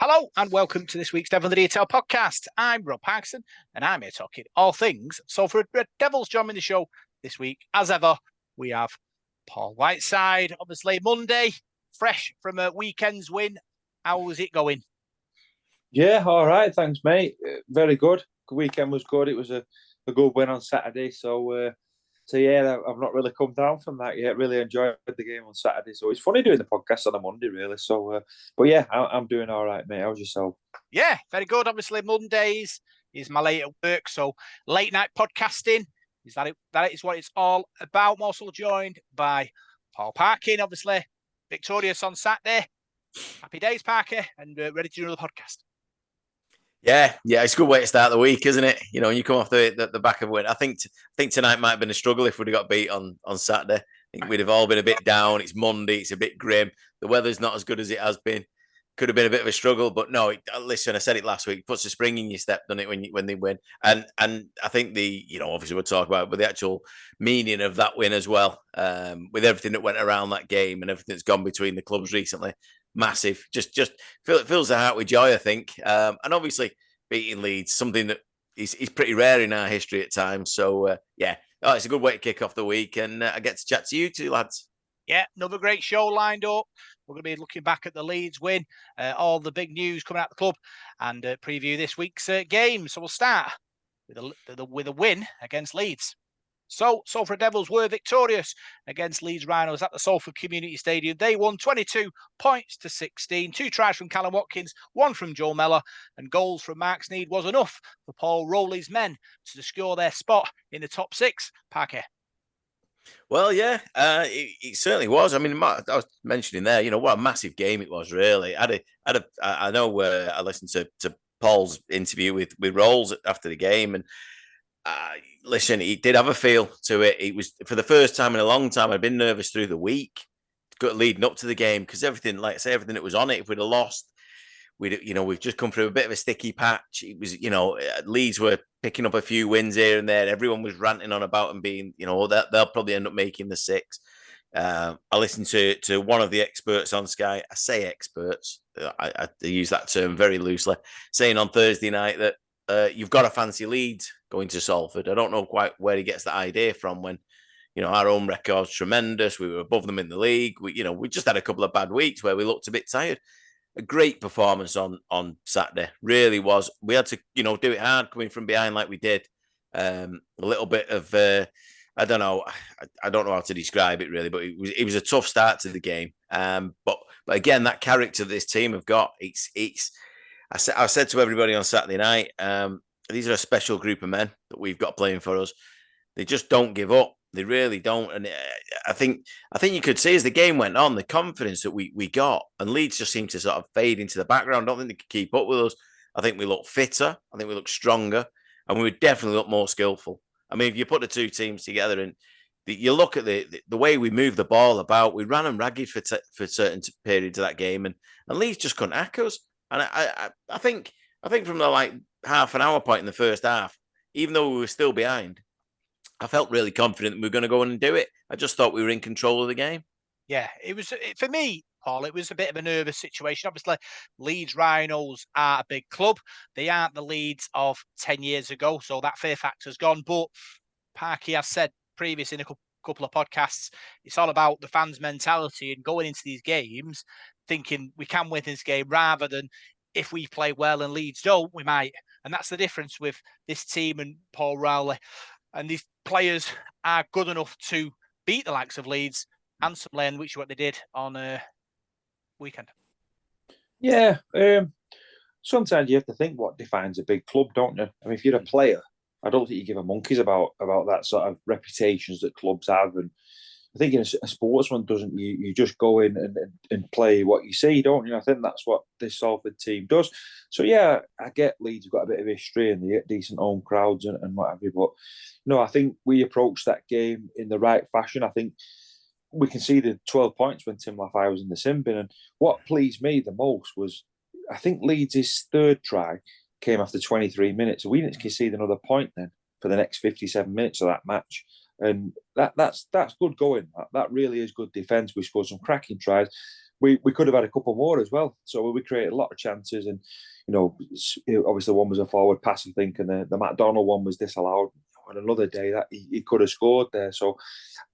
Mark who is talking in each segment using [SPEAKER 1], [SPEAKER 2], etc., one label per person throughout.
[SPEAKER 1] Hello and welcome to this week's Devil in the Detail podcast. I'm Rob Parkinson and I'm here talking all things Salford Red Devils. Joining the show this week, as ever, we have Paul Whiteside. Obviously, Monday, fresh from a weekend's win. How was it going?
[SPEAKER 2] Yeah, all right. Thanks, mate. Very good. The weekend was good. It was a good win on Saturday. So yeah, I've not really come down from that yet. Really enjoyed the game on Saturday. So it's funny doing the podcast on a Monday, really. But yeah, I'm doing all right, mate. How's yourself?
[SPEAKER 1] Yeah, very good. Obviously, Mondays is my late at work, so late night podcasting is that is what it's all about. I'm also joined by Paul Parkin, obviously victorious on Saturday. Happy days, Parker, and ready to do another podcast.
[SPEAKER 3] Yeah, it's a good way to start the week, isn't it? You know, when you come off the back of a win. I think tonight might have been a struggle if we'd have got beat on Saturday. I think we'd have all been a bit down. It's Monday. It's a bit grim. The weather's not as good as it has been. Could have been a bit of a struggle, but no. Listen, I said it last week. It puts a spring in your step, doesn't it, when they win? And I think obviously we'll talk about it, but the actual meaning of that win as well, with everything that went around that game and everything that's gone between the clubs recently. Massive, just fills the heart with joy, I think, and obviously beating Leeds, something that is pretty rare in our history at times. So it's a good way to kick off the week, and I get to chat to you two lads.
[SPEAKER 1] Yeah, another great show lined up. We're going to be looking back at the Leeds win, all the big news coming out of the club, and preview this week's game. So we'll start with a win against Leeds. So, Salford Devils were victorious against Leeds Rhinos at the Salford Community Stadium. They won 22 points to 16. 2 tries from Callum Watkins, 1 from Joel Mellor, and goals from Mark Sneed was enough for Paul Rowley's men to secure their spot in the top 6. Parker.
[SPEAKER 3] Well, yeah, it certainly was. I mean, I was mentioning there, what a massive game it was, really. I know I listened to Paul's interview with Rolls after the game, and listen, he did have a feel to it. It was for the first time in a long time. I'd been nervous through the week, leading up to the game, because everything that was on it. If we'd have lost, we've just come through a bit of a sticky patch. It was, Leeds were picking up a few wins here and there. Everyone was ranting on about them being, they'll probably end up making the 6. I listened to one of the experts on Sky. I say experts. I use that term very loosely, saying on Thursday night that you've got to fancy Leeds going to Salford. I don't know quite where he gets that idea from when, our own record's tremendous. We were above them in the league. We just had a couple of bad weeks where we looked a bit tired. A great performance on Saturday. Really was. We had to, do it hard coming from behind like we did. A little bit of, I don't know how to describe it really, but it was a tough start to the game. But again, that character this team have got, I said to everybody on Saturday night, these are a special group of men that we've got playing for us. They just don't give up. They really don't. And I think you could see as the game went on, the confidence that we got, and Leeds just seemed to sort of fade into the background. I don't think they could keep up with us. I think we look fitter. I think we look stronger, and we would definitely look more skillful. I mean, if you put the two teams together and you look at the way we moved the ball about, we ran them ragged for certain periods of that game, and Leeds just couldn't hack us. And I think from the half an hour point in the first half, even though we were still behind, I felt really confident that we were going to go in and do it. I just thought we were in control of the game.
[SPEAKER 1] Yeah, it was, for me, Paul, it was a bit of a nervous situation. Obviously, Leeds Rhinos are a big club. They aren't the Leeds of 10 years ago, so that fear factor's gone. But Parky has said previous in a couple of podcasts, it's all about the fans' mentality and going into these games thinking we can win this game rather than if we play well and Leeds don't, we might. And that's the difference with this team and Paul Rowley. And these players are good enough to beat the likes of Leeds and Sunderland, which is what they did on a weekend.
[SPEAKER 2] Yeah. Sometimes you have to think what defines a big club, don't you? I mean, if you're a player, I don't think you give a monkeys about that sort of reputations that clubs have. And I think a sportsman doesn't. You just go in and play what you see, don't you? I think that's what this Salford team does. So yeah, I get Leeds have got a bit of history and they get decent home crowds and what have you. But no, I think we approached that game in the right fashion. I think we conceded 12 points when Tim Lafai was in the sin bin. And what pleased me the most was I think Leeds' third try came after 23 minutes. We didn't concede another point then for the next 57 minutes of that match. And that's good going. That really is good defence. We scored some cracking tries. we could have had a couple more as well. So we created a lot of chances, and obviously one was a forward pass, I think, and the McDonald one was disallowed. On another day, that he could have scored there. So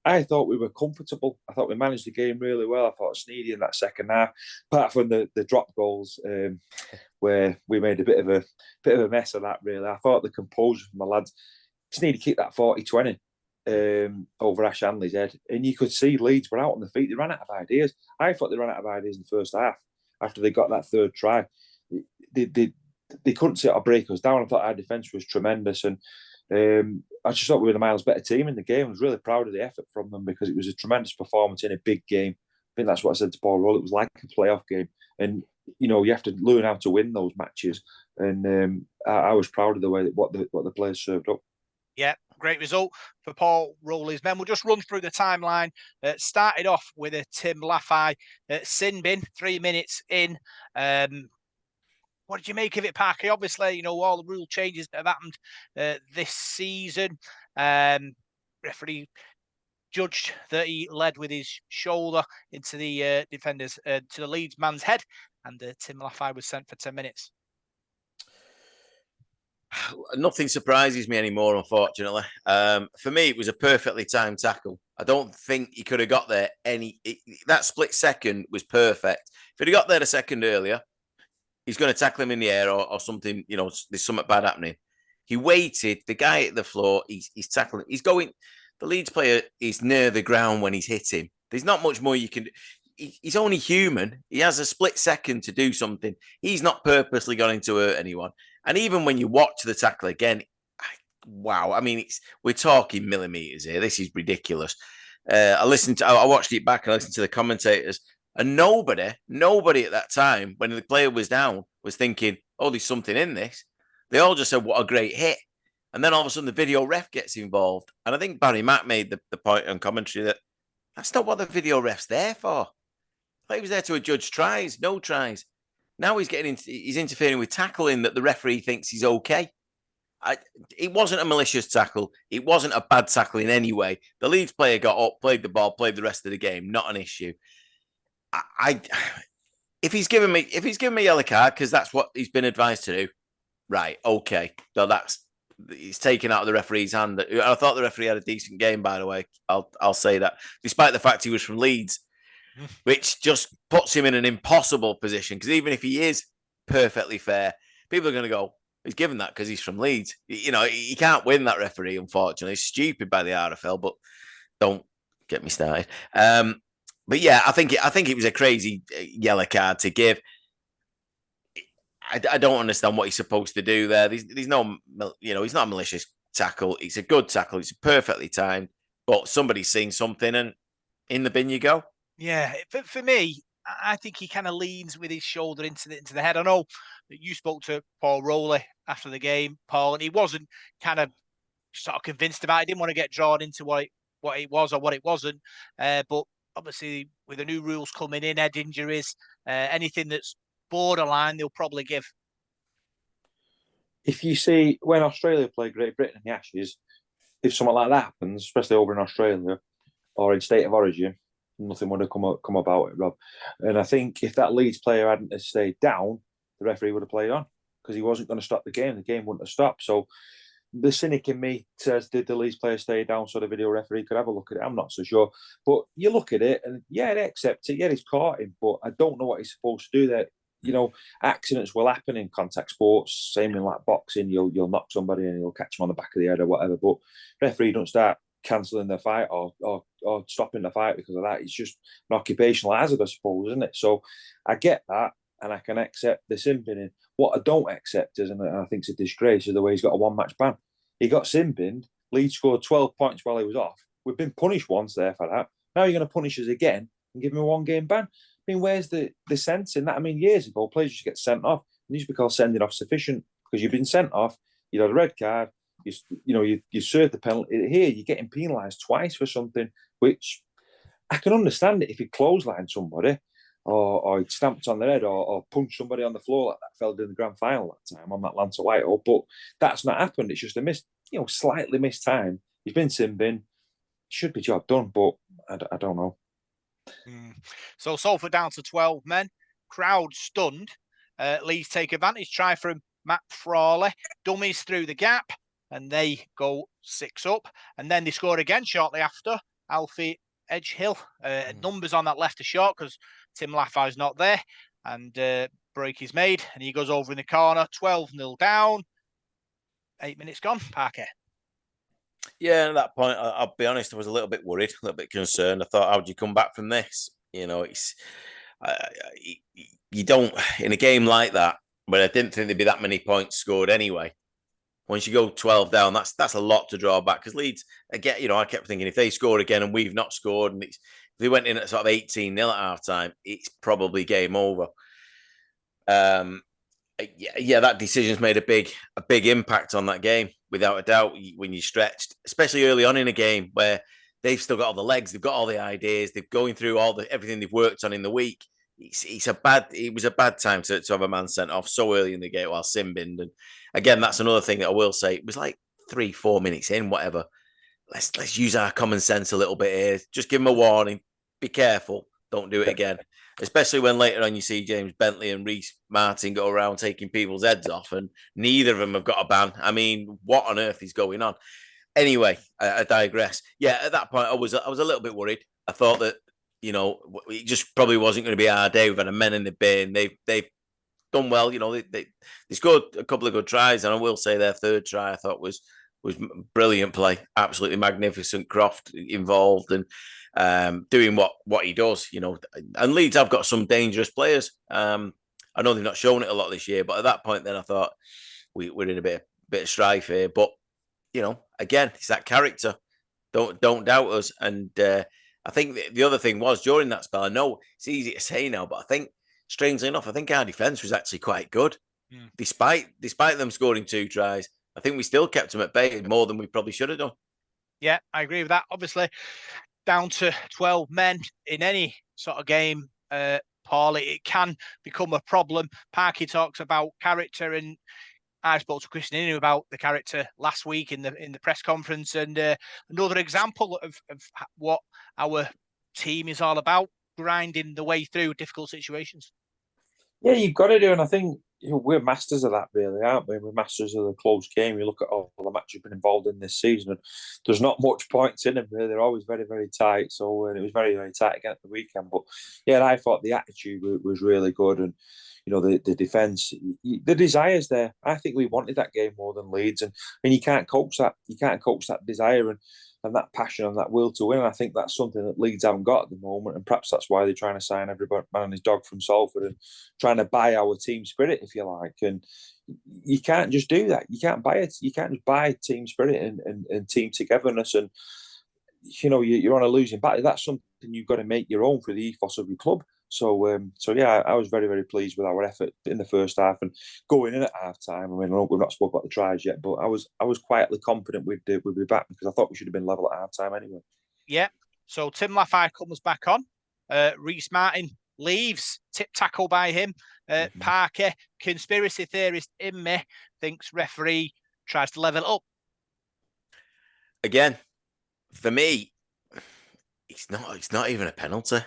[SPEAKER 2] I thought we were comfortable. I thought we managed the game really well. I thought Sneedy in that second half, apart from the drop goals, where we made a bit of a mess of that. Really, I thought the composure from the lads. Sneedy kicked that 40-20 over Ash Hanley's head, and you could see Leeds were out on the feet. They ran out of ideas. I thought they ran out of ideas in the first half after they got that third try. They couldn't sit or break us down. I thought our defence was tremendous, and I just thought we were the miles better team in the game. I was really proud of the effort from them because it was a tremendous performance in a big game. I think that's what I said to Paul Roll. It was like a playoff game, and you have to learn how to win those matches. And I was proud of the way that what the players served up.
[SPEAKER 1] Yeah, great result for Paul Rowley's men. We'll just run through the timeline. Started off with a Tim Laffey sin bin, 3 minutes in. What did you make of it, Parky? Obviously, all the rule changes that have happened this season. Referee judged that he led with his shoulder into the defender's, to the Leeds man's head, and Tim Laffey was sent for 10 minutes.
[SPEAKER 3] Nothing surprises me anymore, unfortunately. For me, it was a perfectly timed tackle. I don't think he could have got there that split second was perfect. If he'd have got there a second earlier, he's going to tackle him in the air or something, there's something bad happening. He waited, the guy at the floor, he's tackling, he's going, the Leeds player is near the ground when he's hit him. There's not much more you can do. He's only human. He has a split second to do something. He's not purposely going to hurt anyone. And even when you watch the tackle again, wow. I mean, we're talking millimeters here. This is ridiculous. I watched it back and I listened to the commentators, and nobody at that time, when the player was down, was thinking, oh, there's something in this. They all just said, what a great hit. And then all of a sudden the video ref gets involved. And I think Barry Mack made the point on commentary that that's not what the video ref's there for. He was there to adjudge tries, no tries. Now he's interfering with tackling that the referee thinks is okay. It wasn't a malicious tackle. It wasn't a bad tackle in any way. The Leeds player got up, played the ball, played the rest of the game. Not an issue. If he's given me a yellow card because that's what he's been advised to do, right? Okay, so he's taken out of the referee's hand. I thought the referee had a decent game, by the way. I'll say that, despite the fact he was from Leeds, which just puts him in an impossible position. Because even if he is perfectly fair, people are going to go, he's given that because he's from Leeds. He can't win that referee. Unfortunately, it's stupid by the RFL, but don't get me started. But yeah, I think it was a crazy yellow card to give. I don't understand what he's supposed to do there. There's no, he's not a malicious tackle. It's a good tackle. It's perfectly timed. But somebody's seen something, and in the bin you go.
[SPEAKER 1] Yeah, for me, I think he kind of leans with his shoulder into the head. I know that you spoke to Paul Rowley after the game, Paul, and he wasn't kind of sort of convinced about it. He didn't want to get drawn into what it was or what it wasn't. But obviously, with the new rules coming in, head injuries, anything that's borderline, they'll probably give.
[SPEAKER 2] If you see when Australia play Great Britain in the Ashes, if something like that happens, especially over in Australia or in State of Origin, nothing would have come about it, Rob. And I think if that Leeds player hadn't stayed down, the referee would have played on because he wasn't going to stop the game. The game wouldn't have stopped. So the cynic in me says, did the Leeds player stay down so the video referee could have a look at it? I'm not so sure. But you look at it and yeah, they accept it. Yeah, he's caught him, but I don't know what he's supposed to do there. Accidents will happen in contact sports. Same in like boxing, you'll knock somebody and you'll catch them on the back of the head or whatever. But referee don't start cancelling the fight or stopping the fight because of that. It's just an occupational hazard, I suppose, isn't it? So I get that and I can accept the sin binning. What I don't accept is, and I think it's a disgrace, is the way he's got a one-match ban. He got sin binned. Leeds scored 12 points while he was off. We've been punished once there for that. Now you're going to punish us again and give him a one-game ban. I mean, where's the sense in that? I mean, years ago, players used to get sent off. It used to be called sending off sufficient because you've been sent off, you had a red card, you served the penalty. Here, you're getting penalised twice for something, which I can understand it if you clothesline somebody or he stamped on their head or punched somebody on the floor like that fella in the grand final that time on that Lance Whitehall. But that's not happened. It's just a slightly missed time. He's been sin bin. Should be job done, but I don't know.
[SPEAKER 1] So Salford down to 12 men. Crowd stunned. Leeds take advantage. Try from Matt Frawley. Dummies through the gap. And they go 6 up. And then they scored again shortly after. Alfie Edgehill. Numbers on that left are short because Tim Laffey's not there. And break is made. And he goes over in the corner. 12-0 down. 8 minutes gone. Parker.
[SPEAKER 3] Yeah, at that point, I'll be honest, I was a little bit worried, a little bit concerned. I thought, how do you come back from this? You know, you don't, in a game like that, but I didn't think there'd be that many points scored anyway. Once you go 12 down, that's a lot to draw back. Because Leeds, again, you know, I kept thinking if they scored again and we've not scored, and if they went in at sort of 18-0 at half time, it's probably game over. Yeah, that decision's made a big impact on that game, without a doubt. When you're stretched, especially early on in a game where they've still got all the legs, they've got all the ideas, they're going through everything they've worked on in the week. It was a bad time to have a man sent off so early in the game while sin-binned. And again, that's another thing that I will say. It was like 3-4 minutes in, whatever. Let's use our common sense a little bit here. Just give them a warning. Be careful. Don't do it again. Especially when later on you see James Bentley and Reece Martin go around taking people's heads off, and neither of them have got a ban. I mean, what on earth is going on? Anyway, I digress. Yeah, at that point, I was a little bit worried. I thought that, you know, it just probably wasn't going to be our day. We've had a men in the bin. They've done well. You know, they scored a couple of good tries, and I will say their third try I thought was brilliant play, absolutely magnificent. Croft involved and doing what he does, you know. And Leeds have got some dangerous players. I know they've not shown it a lot this year, but at that point, then I thought we're in a bit of strife here. But you know, again, it's that character. Don't doubt us. And I think the other thing was during that spell. I know it's easy to say now, but I think strangely enough, I think our defence was actually quite good, despite them scoring 2 tries. I think we still kept them at bay more than we probably should have done.
[SPEAKER 1] Yeah, I agree with that. Obviously, down to 12 men in any sort of game, Paul, it can become a problem. Parky talks about character, and I spoke to Christian Inu about the character last week in the press conference, and another example of what our team is all about, grinding the way through difficult situations.
[SPEAKER 2] Yeah, you've got to do, and I think we're masters of that, really, aren't we? We're masters of the close game. You look at all the matches we've been involved in this season, and there's not much points in them, really. They're always very, very tight. So it was very, very tight again at the weekend. But yeah, I thought the attitude was really good, and you know, the defence, the desire's there. I think we wanted that game more than Leeds, and you can't coach that. You can't coach that desire and that passion and that will to win. And I think that's something that Leeds haven't got at the moment, and perhaps that's why they're trying to sign every man and his dog from Salford and trying to buy our team spirit, if you like. And you can't just do that. You can't buy it. You can't just buy team spirit and team togetherness. And you know, you're on a losing battle. That's something you've got to make your own for the ethos of your club. So yeah, I was very, very pleased with our effort in the first half and going in at half time. I mean, we've not spoken about the tries yet, but I was quietly confident we'd be back because I thought we should have been level at half time anyway.
[SPEAKER 1] Yeah. So Tim Laffey comes back on. Reece Martin leaves. Tip tackle by him. Parker, conspiracy theorist in me, thinks referee tries to level it up.
[SPEAKER 3] Again, for me, it's not even a penalty.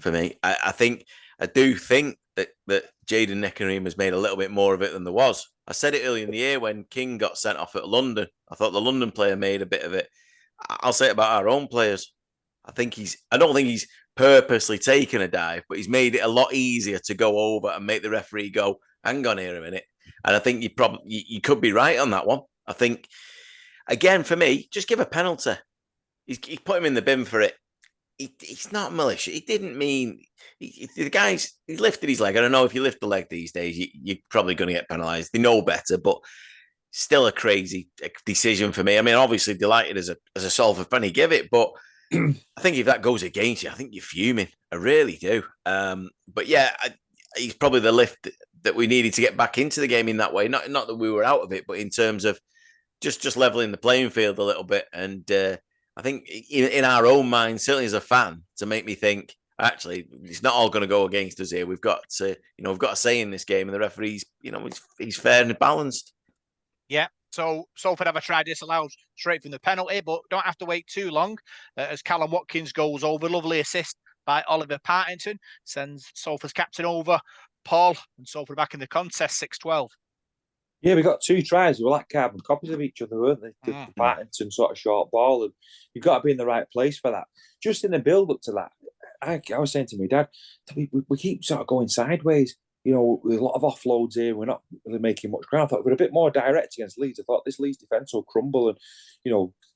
[SPEAKER 3] For me, I do think that Jaden Nickerham has made a little bit more of it than there was. I said it earlier in the year when King got sent off at London. I thought the London player made a bit of it. I'll say it about our own players. I don't think he's purposely taken a dive, but he's made it a lot easier to go over and make the referee go, hang on here a minute. And I think you could be right on that one. I think, again, for me, just give a penalty. He's put him in the bin for it. He's not malicious. He didn't mean he lifted his leg. I don't know if you lift the leg these days, you're probably going to get penalised. They know better, but still a crazy decision for me. I mean, obviously delighted as a Salford fan, he give it, but I think if that goes against you, I think you're fuming. I really do. But yeah, he's probably the lift that we needed to get back into the game in that way. Not that we were out of it, but in terms of just leveling the playing field a little bit. And I think in our own mind, certainly as a fan, to make me think, actually, it's not all going to go against us here. We've got a say in this game, and the referee's, he's fair and balanced.
[SPEAKER 1] Yeah. So Salford have a try disallowed straight from the penalty, but don't have to wait too long as Callum Watkins goes over. Lovely assist by Oliver Partington, sends Salford's captain over. Paul, and Salford back in the contest, 6-12.
[SPEAKER 2] Yeah, we got 2 tries. They were like carbon copies of each other, weren't they? The Partington sort of short ball, and you've got to be in the right place for that. Just in the build up to that, I was saying to my dad, we keep sort of going sideways. You know, with a lot of offloads here, we're not really making much ground. I thought we're a bit more direct against Leeds. I thought this Leeds defence will crumble, and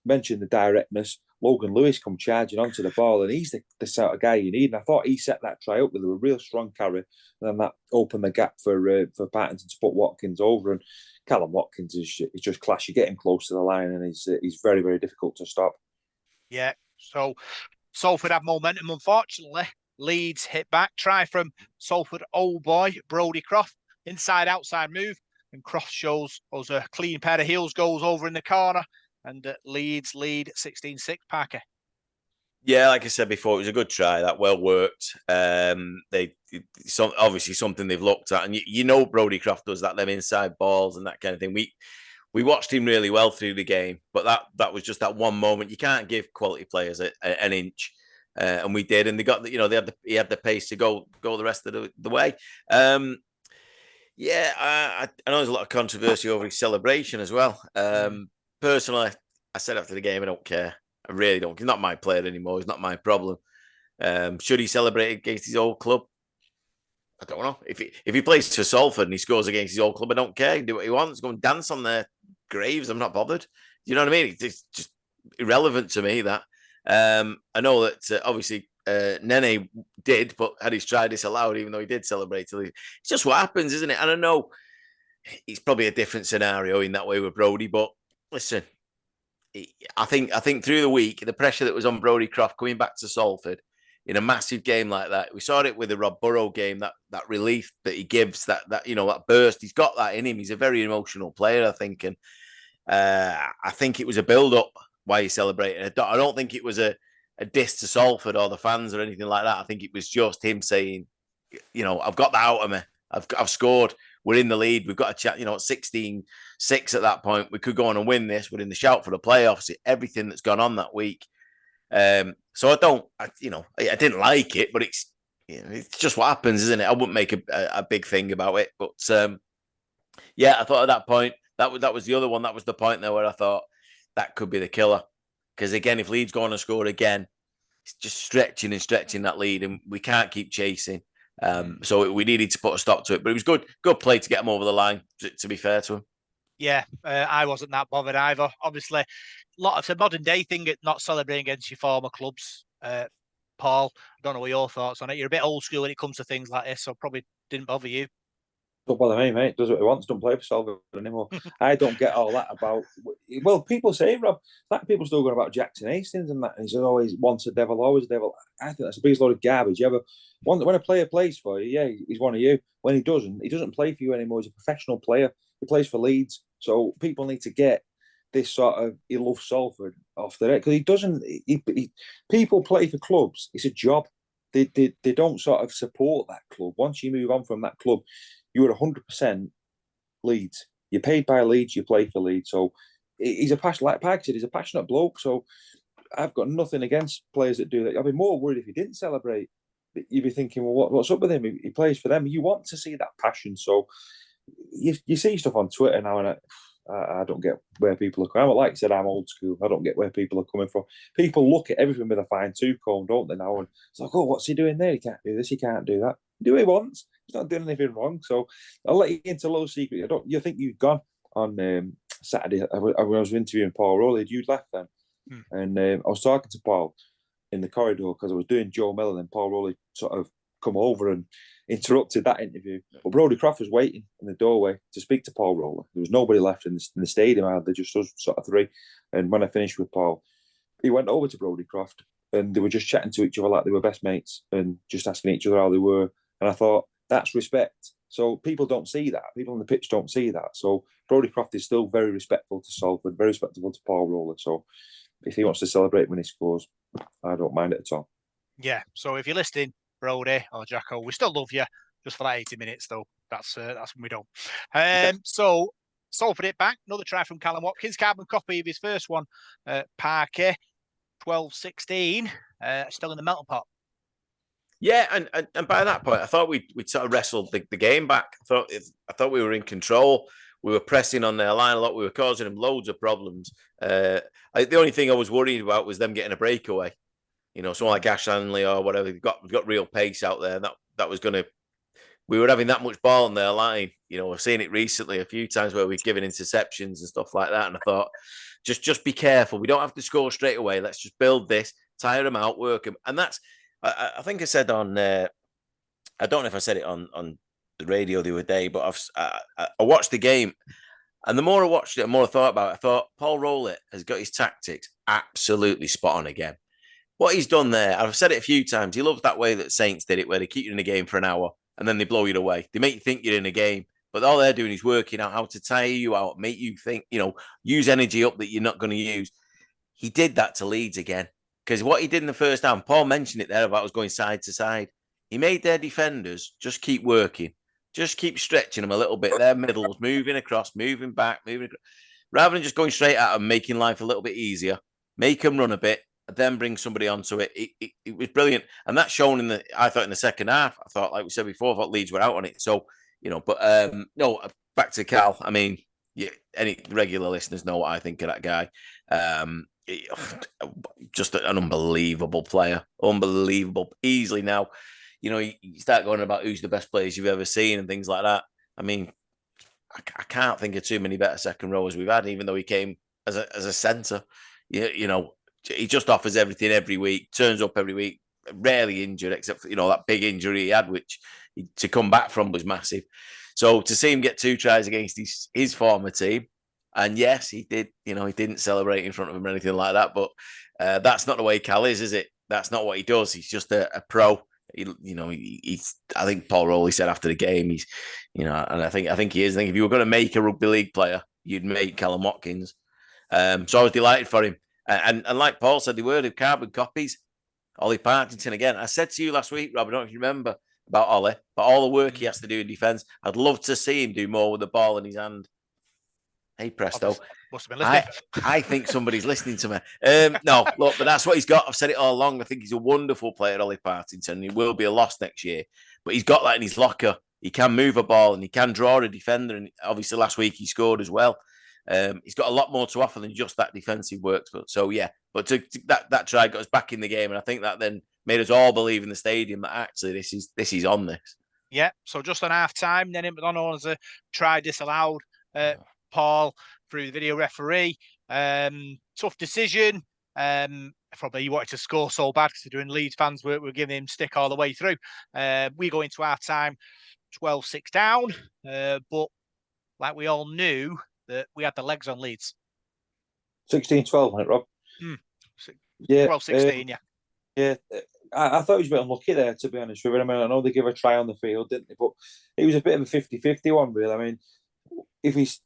[SPEAKER 2] mentioned the directness. Logan Lewis come charging onto the ball, and he's the sort of guy you need. And I thought he set that try up with a real strong carry, and then that opened the gap for Partington to put Watkins over. And Callum Watkins is just class. You get him close to the line, and he's very, very difficult to stop.
[SPEAKER 1] Yeah, so Salford have momentum. Unfortunately, Leeds hit back. Try from Salford old boy Brodie Croft, inside outside move, and Croft shows us a clean pair of heels, goes over in the corner. And Leeds lead 16-6, Parker.
[SPEAKER 3] Yeah, like I said before, it was a good try. That well worked. Obviously something they've looked at, and Brodie Croft does that, them inside balls and that kind of thing. We watched him really well through the game, but that was just that one moment. You can't give quality players an inch, and we did, and they got he had the pace to go the rest of the way. I know there's a lot of controversy over his celebration as well. Personally, I said after the game, I don't care. I really don't. He's not my player anymore. He's not my problem. Should he celebrate against his old club? I don't know. If he plays for Salford and he scores against his old club, I don't care. He can do what he wants. Go and dance on their graves. I'm not bothered. You know what I mean? It's just irrelevant to me, that. I know that obviously Nene did, but had his try disallowed, even though he did celebrate. It's just what happens, isn't it? And I know it's probably a different scenario in that way with Brodie, but listen, I think through the week, the pressure that was on Brodie Croft coming back to Salford in a massive game like that, we saw it with the Rob Burrow game, that relief that he gives, that burst, he's got that in him. He's a very emotional player, I think, and I think it was a build-up why he celebrated. I don't think it was a diss to Salford or the fans or anything like that. I think it was just him saying, I've got that out of me. I've scored. We're in the lead. We've got a chat, 16-6 at that point. We could go on and win this. We're in the shout for the playoffs. Everything that's gone on that week. So I didn't like it, but it's just what happens, isn't it? I wouldn't make a big thing about it. But I thought at that point, that was the other one. That was the point there where I thought that could be the killer. Because again, if Leeds go on and score again, it's just stretching that lead, and we can't keep chasing. So we needed to put a stop to it, but it was good play to get him over the line, to be fair to him.
[SPEAKER 1] Yeah, I wasn't that bothered either. Obviously, it's a modern day thing, not celebrating against your former clubs. Paul, I don't know what your thoughts on it. You're a bit old school when it comes to things like this, so probably didn't bother you.
[SPEAKER 2] Don't bother me, mate. Does what he wants. Don't play for Salford anymore. I don't get all that about. Well, people say, Rob, like people still going about Jackson Hastings and that. And he's always once a devil, always a devil. I think that's the biggest load of garbage ever. When a player plays for you, yeah, he's one of you. When he doesn't play for you anymore. He's a professional player. He plays for Leeds. So people need to get this sort of he loves Salford off their head, because he doesn't. People play for clubs. It's a job. They don't sort of support that club. Once you move on from that club, you are 100% Leeds. You're paid by Leeds. You play for Leeds. So he's a passionate, like Pike said, he's a passionate bloke. So I've got nothing against players that do that. I'd be more worried if he didn't celebrate. You'd be thinking, well, what's up with him? He plays for them. You want to see that passion. So you see stuff on Twitter now, and I don't get where people are coming. Like I said, I'm old school. I don't get where people are coming from. People look at everything with a fine-tooth comb, don't they, now? And it's like, oh, what's he doing there? He can't do this. He can't do that. Do what he wants. He's not doing anything wrong. So I'll let you into a little secret. You think you'd gone on Saturday. I was interviewing Paul Rowley. You'd left then. And I was talking to Paul in the corridor because I was doing Joe Millen, and Paul Rowley sort of come over and interrupted that interview. But Brodie Croft was waiting in the doorway to speak to Paul Rowley. There was nobody left in the stadium. I had just us sort of three. And when I finished with Paul, he went over to Brodie Croft, and they were just chatting to each other like they were best mates and just asking each other how they were. And I thought, that's respect. So people don't see that. People on the pitch don't see that. So Brodie Croft is still very respectful to Salford, very respectful to Paul Rowley. So if he wants to celebrate when he scores, I don't mind it at all.
[SPEAKER 1] Yeah. So if you're listening, Brodie or Jacko, we still love you, just for that 80 minutes though. That's when we don't. So Salford it back. Another try from Callum Watkins. Carbon copy of his first one. Parker, 12-16. Still in the melting pot.
[SPEAKER 3] Yeah, and by that point, I thought we'd sort of wrestled the game back. I thought we were in control. We were pressing on their line a lot. We were causing them loads of problems. The only thing I was worried about was them getting a breakaway. You know, someone like Ash Hanley or whatever. We've got real pace out there. That was going to. We were having that much ball on their line. You know, I've seen it recently a few times where we've given interceptions and stuff like that. And I thought, just be careful. We don't have to score straight away. Let's just build this, tire them out, work them, and that's. I think I said on. I don't know if I said it on the radio the other day, but I watched the game, and the more I watched it, the more I thought about it. I thought Paul Rowlett has got his tactics absolutely spot on again. What he's done there, I've said it a few times. He loves that way that Saints did it, where they keep you in a game for an hour and then they blow you away. They make you think you're in a game, but all they're doing is working out how to tire you out, make you think, use energy up that you're not going to use. He did that to Leeds again. Because what he did in the first half, Paul mentioned it there about us going side to side. He made their defenders just keep working, just keep stretching them a little bit. Their middles, moving across, moving back, rather than just going straight at them, making life a little bit easier. Make them run a bit, then bring somebody onto it. It was brilliant, and that's shown I thought in the second half. I thought, like we said before, I thought Leeds were out on it. So but no, back to Cal. I mean, any regular listeners know what I think of that guy. Just an unbelievable player, unbelievable. Easily now, you start going about who's the best players you've ever seen and things like that. I mean, I can't think of too many better second rowers we've had, even though he came as a centre. He just offers everything every week, turns up every week, rarely injured, except for, that big injury he had, which to come back from was massive. So to see him get 2 tries against his former team, and yes, he did. He didn't celebrate in front of him or anything like that. But that's not the way Cal is it? That's not what he does. He's just a pro. He's. I think Paul Rowley said after the game, he's. And I think he is. I think if you were going to make a rugby league player, you'd make Callum Watkins. So I was delighted for him. And like Paul said, the word of carbon copies. Ollie Partington again. I said to you last week, Rob, I don't know if you remember about Ollie, but all the work he has to do in defence, I'd love to see him do more with the ball in his hand. Hey, presto.
[SPEAKER 1] Must have been listening.
[SPEAKER 3] I think somebody's listening to me. No, look, but that's what he's got. I've said it all along. I think he's a wonderful player, Ollie Partington. He will be a loss next year, but he's got that in his locker. He can move a ball and he can draw a defender. And obviously last week he scored as well. He's got a lot more to offer than just that defensive work. So yeah, but that try got us back in the game. And I think that then made us all believe in the stadium that actually this is on this.
[SPEAKER 1] Yeah, so just on half time, then it was on as a try disallowed. Paul through the video referee. Tough decision. Probably he wanted to score so bad because they're doing Leeds fans were giving him stick all the way through. We go into half time 12-6 down. But like we all knew that we had the legs on Leeds.
[SPEAKER 2] 16-12, wasn't it, Rob?
[SPEAKER 1] Yeah. 12-16, yeah.
[SPEAKER 2] Yeah. I thought he was a bit unlucky there, to be honest with you. I mean, I know they give a try on the field, didn't they? But it was a bit of a 50-50 one, really. I mean, if he's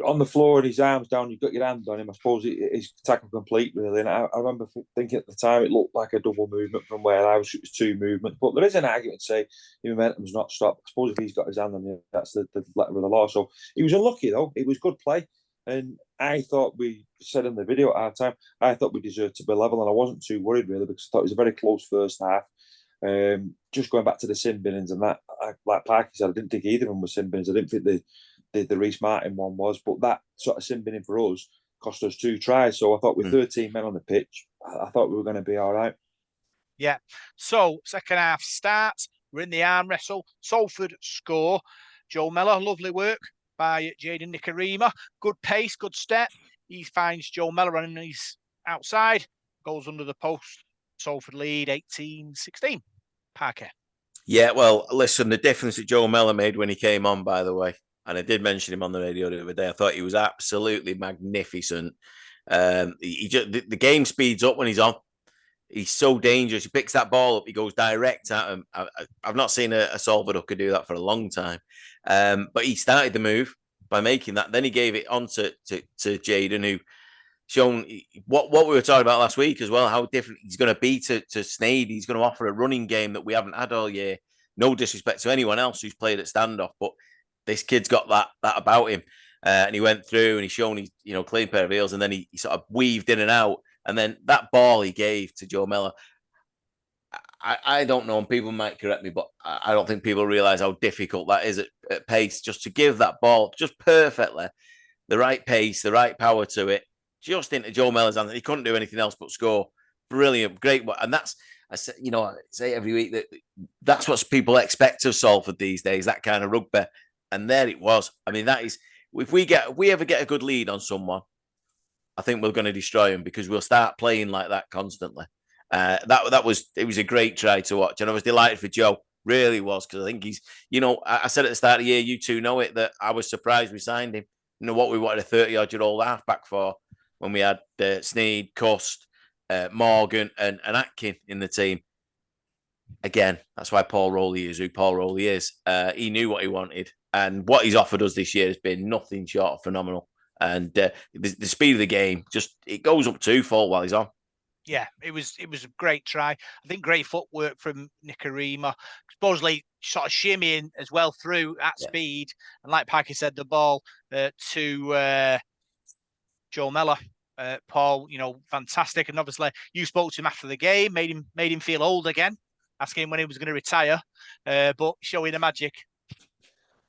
[SPEAKER 2] on the floor and his arms down, you've got your hand on him, I suppose he's tackle complete, really. And I remember thinking at the time it looked like a double movement from where I was. It was 2 movements. But there is an argument to say the momentum's not stopped. I suppose if he's got his hand on you, that's the letter of the law. So he was unlucky, though. It was good play. And I thought we said in the video at our time, I thought we deserved to be level. And I wasn't too worried, really, because I thought it was a very close first half. Just going back to the sin binnings and that, like Parky said, I didn't think either of them were sin binnings. I didn't think the Reece Martin one was, but that sort of sin binning for us cost us 2 tries. So I thought with 13 men on the pitch, I thought we were going to be all right.
[SPEAKER 1] Yeah. So second half starts. We're in the arm wrestle. Salford score. Joe Mellor, lovely work by Jaden Nikarima. Good pace, good step. He finds Joe Mellor and he's outside. Goes under the post. Salford lead 18-16. Parker.
[SPEAKER 3] Yeah, well, listen, the difference that Joe Mellor made when he came on, by the way, and I did mention him on the radio the other day, I thought he was absolutely magnificent. The game speeds up when he's on. He's so dangerous. He picks that ball up. He goes direct at him. I've not seen a Salford hooker do that for a long time. But he started the move by making that. Then he gave it on to Jaden, who shown what we were talking about last week as well, how different he's going to be to Sneyd. He's going to offer a running game that we haven't had all year. No disrespect to anyone else who's played at standoff, but this kid's got that about him. And he went through and he's shown he's, clean pair of heels, and then he sort of weaved in and out. And then that ball he gave to Joe Mellor, I don't know, and people might correct me, but I don't think people realise how difficult that is at pace, just to give that ball just perfectly, the right pace, the right power to it, just into Joe Mellon's hand. He couldn't do anything else but score. Brilliant, great. And that's, I say every week that that's what people expect of Salford these days, that kind of rugby. And there it was. I mean, that is, if we ever get a good lead on someone, I think we're going to destroy them, because we'll start playing like that constantly. It was a great try to watch, and I was delighted for Joe. Really was, because I think he's, I said at the start of the year, you two know it, that I was surprised we signed him. You know what we wanted a 30-odd-year-old halfback for when we had Sneed, Cust, Morgan, and Atkin in the team. Again, that's why Paul Rowley is who Paul Rowley is. He knew what he wanted, and what he's offered us this year has been nothing short of phenomenal. And the speed of the game, it goes up twofold while he's on.
[SPEAKER 1] Yeah, it was a great try. I think great footwork from Nicarima. Supposedly sort of shimmying as well through at speed. And like Pikey said, the ball to Joe Mellor. Paul, fantastic. And obviously you spoke to him after the game, made him feel old again, asking him when he was going to retire, but showing the magic.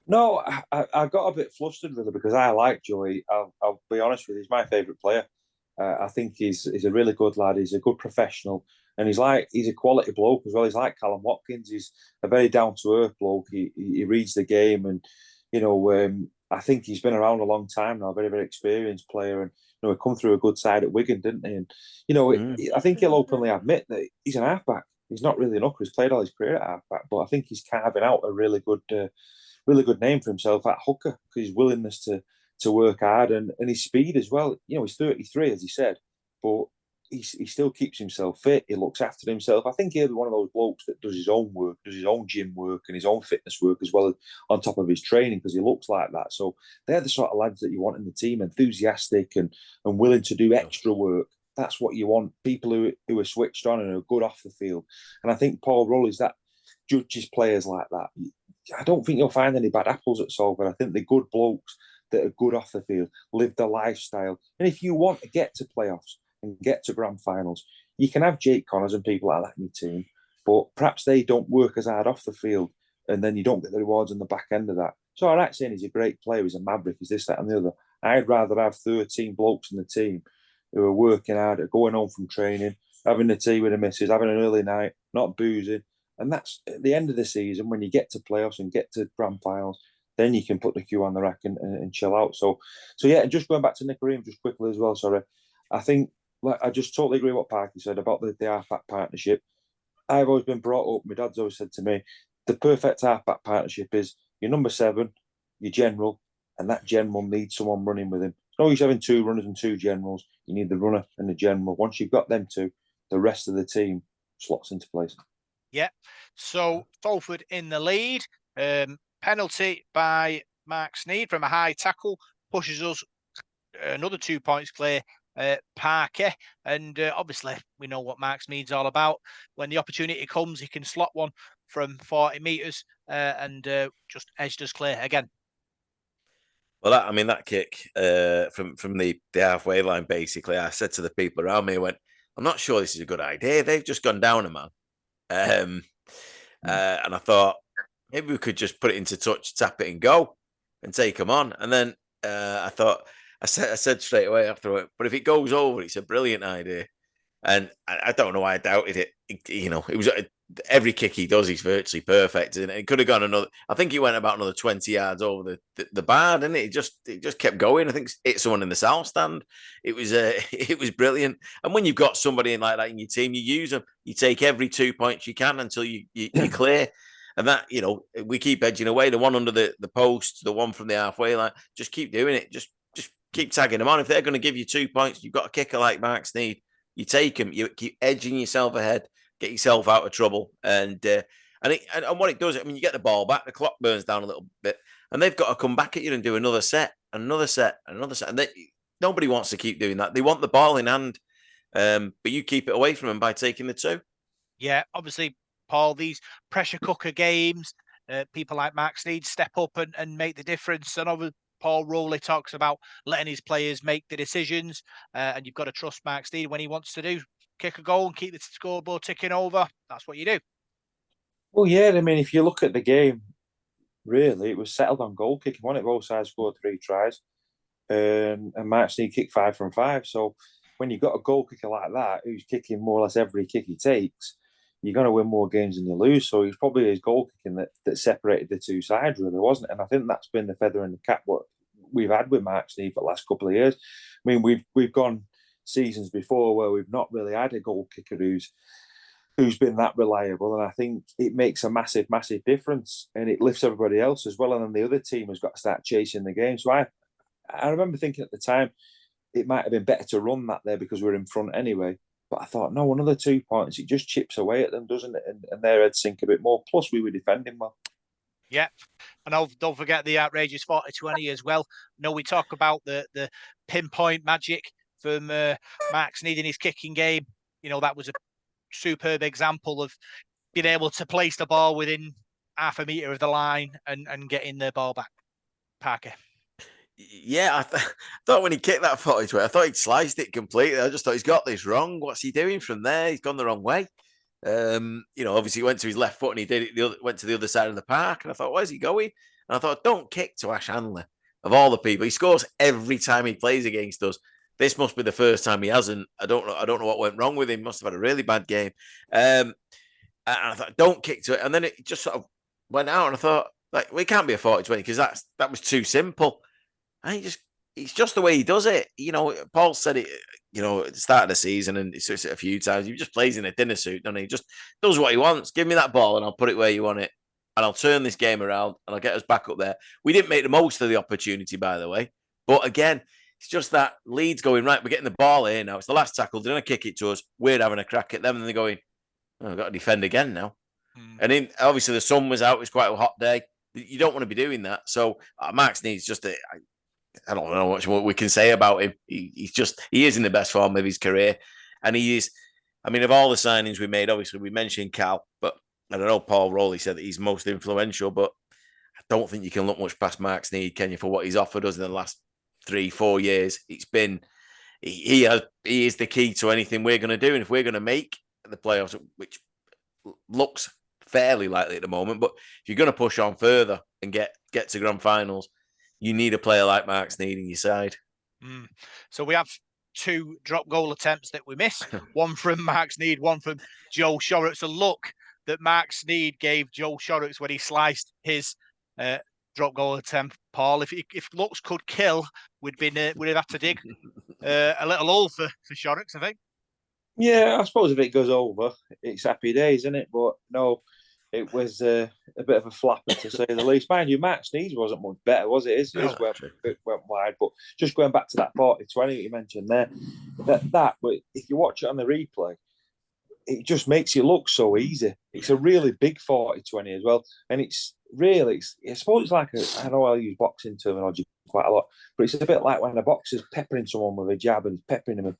[SPEAKER 2] No, I got a bit flustered with it, because I like Joey. I'll be honest with you, he's my favourite player. I think he's a really good lad. He's a good professional, and he's a quality bloke as well. He's like Callum Watkins. He's a very down to earth bloke. He reads the game, and I think he's been around a long time now. Very, very experienced player, and he come through a good side at Wigan, didn't he? And I think he'll openly admit that he's an halfback. He's not really an hooker. He's played all his career at halfback, but I think he's carving out a really good name for himself at hooker, because his willingness to work hard and his speed as well. He's 33, as he said, but he still keeps himself fit. He looks after himself. I think he'll be one of those blokes that does his own work, does his own gym work and his own fitness work as well, on top of his training, because he looks like that. So they're the sort of lads that you want in the team, enthusiastic and willing to do extra work. That's what you want, people who are switched on and are good off the field. And I think Paul Rowley's that judges players like that. I don't think you'll find any bad apples at Salford. I think the good blokes that are good off the field, live the lifestyle. And if you want to get to playoffs and get to grand finals, you can have Jake Connors and people like that in your team, but perhaps they don't work as hard off the field, and then you don't get the rewards on the back end of that. So I'm not saying he's a great player, he's a maverick, he's this, that, and the other. I'd rather have 13 blokes in the team who are working hard, are going home from training, having a tea with the missus, having an early night, not boozing. And that's at the end of the season, when you get to playoffs and get to grand finals, then you can put the cue on the rack and chill out. So yeah, and just going back to Nicarima just quickly as well, sorry. I think, I just totally agree with what Parky said about the halfback partnership. I've always been brought up, my dad's always said to me, the perfect halfback partnership is your number 7, your general, and that general needs someone running with him. It's no use having 2 runners and 2 generals. You need the runner and the general. Once you've got them 2, the rest of the team slots into place.
[SPEAKER 1] Yeah. So Salford in the lead. Penalty by Mark Sneed from a high tackle pushes us another 2 points clear. Parker, and obviously we know what Mark Sneed's all about. When the opportunity comes, he can slot one from 40 metres and just edged us clear again.
[SPEAKER 3] Well, that kick from the halfway line, basically, I said to the people around me, I went, I'm not sure this is a good idea. They've just gone down a man. And I thought, maybe we could just put it into touch, tap it and go and take them on. And then I thought, I said straight away after it, but if it goes over, it's a brilliant idea. And I don't know why I doubted it. It was every kick he does, he's virtually perfect. And it could have gone another, I think he went about another 20 yards over the bar, didn't it? It just kept going. I think it's someone in the south stand. It was brilliant. And when you've got somebody in like that in your team, you use them. You take every 2 points you can until you're clear. And that, we keep edging away. The one under the post, the one from the halfway line, just keep doing it. Just keep tagging them on. If they're going to give you 2 points, you've got a kicker like Mark Sneed. You take them. You keep edging yourself ahead, get yourself out of trouble, and what it does, you get the ball back, the clock burns down a little bit, and they've got to come back at you and do another set, and nobody wants to keep doing that. They want the ball in hand, but you keep it away from them by taking the 2.
[SPEAKER 1] Yeah, obviously, Paul, these pressure cooker games, people like Mark Sneed step up and make the difference. And obviously, Paul Rowley talks about letting his players make the decisions, and you've got to trust Mark Sneed when he wants to do kick a goal and keep the scoreboard ticking over. That's what you do.
[SPEAKER 2] Well, yeah, I mean, if you look at the game, really, it was settled on goal kicking. One, both sides scored 3 tries, and Mark Sneed kicked 5 from 5. So when you've got a goal kicker like that, who's kicking more or less every kick he takes, you're going to win more games than you lose. So it's probably his goal kicking that separated the two sides, really, wasn't it? And I think that's been the feather in the cap what we've had with Mark Sneed for the last couple of years. I mean, we've gone seasons before where we've not really had a goal kicker who's been that reliable, and I think it makes a massive, massive difference, and it lifts everybody else as well. And then the other team has got to start chasing the game. So I remember thinking at the time it might have been better to run that there because we were in front anyway. But I thought, no, another 2 points, it just chips away at them, doesn't it? And their heads sink a bit more. Plus, we were defending well.
[SPEAKER 1] Yeah. And don't forget the outrageous 40-20 as well. No, we talk about the pinpoint magic from Mark Sneed in his kicking game. That was a superb example of being able to place the ball within half a metre of the line and getting the ball back. Parker.
[SPEAKER 3] Yeah, I thought when he kicked that 40-20, I thought he'd sliced it completely. I just thought he's got this wrong. What's he doing from there? He's gone the wrong way. Obviously he went to his left foot and he did it. Went to the other side of the park, and I thought, where's he going? And I thought, don't kick to Ash Handler of all the people. He scores every time he plays against us. This must be the first time he hasn't. I don't know what went wrong with him. Must have had a really bad game. And I thought, don't kick to it. And then it just sort of went out, and I thought, like, well, it can't be a 40-20 because that was too simple. And it's just the way he does it. Paul said it, at the start of the season, and he says it a few times. He just plays in a dinner suit, and he just does what he wants. Give me that ball and I'll put it where you want it. And I'll turn this game around and I'll get us back up there. We didn't make the most of the opportunity, by the way. But again, it's just that Leeds going, right, we're getting the ball here now. It's the last tackle. They're going to kick it to us. We're having a crack at them. And they're going, oh, I've got to defend again now. And obviously the sun was out. It was quite a hot day. You don't want to be doing that. So Max needs just I don't know what we can say about him. He is in the best form of his career. And he is, I mean, of all the signings we made, obviously we mentioned Cal, but I don't know, Paul Rowley said that he's most influential, but I don't think you can look much past Mark Sneed, can you, for what he's offered us in the last 3-4 years. It's been, he is the key to anything we're going to do. And if we're going to make the playoffs, which looks fairly likely at the moment, but if you're going to push on further and get to grand finals, you need a player like Mark Sneed in your side.
[SPEAKER 1] So we have 2 drop goal attempts that we miss. One from Mark Sneed, one from Joe Shorrocks. A look that Mark Sneed gave Joe Shorrocks when he sliced his drop goal attempt. Paul, if looks could kill, we'd have had to dig a little hole for Shorrocks, I think.
[SPEAKER 2] Yeah, I suppose if it goes over, it's happy days, isn't it? But no, it was a bit of a flapper, to say the least. Mind you, Matt Sneed wasn't much better, was it? His went wide. But just going back to that 40-20 you mentioned there, but if you watch it on the replay, it just makes it look so easy. It's a really big 40-20 as well. And it's really, I suppose it's like I know I use boxing terminology quite a lot, but it's a bit like when a boxer's peppering someone with a jab and peppering him.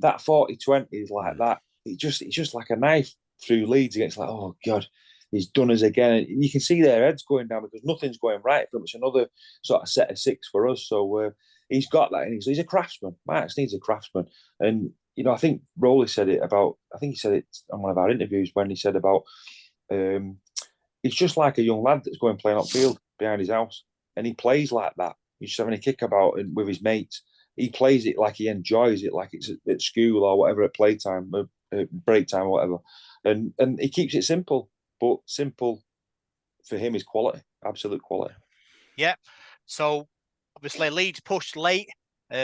[SPEAKER 2] That 40-20 is like that. It's just like a knife through Leeds against, like, oh God, he's done us again. And you can see their heads going down because nothing's going right for him. It's another sort of set of 6 for us. So he's got that, and he's a craftsman. Mark Sneed's a craftsman. And I think Rowley said it about, I think he said it on one of our interviews when he said about he's just like a young lad that's going playing upfield behind his house, and he plays like that. He's just having a kick about and with his mates. He plays it like he enjoys it, like it's at school or whatever, at playtime, break time or whatever. And he keeps it simple, but simple for him is quality, absolute quality.
[SPEAKER 1] Yeah. So obviously Leeds pushed late.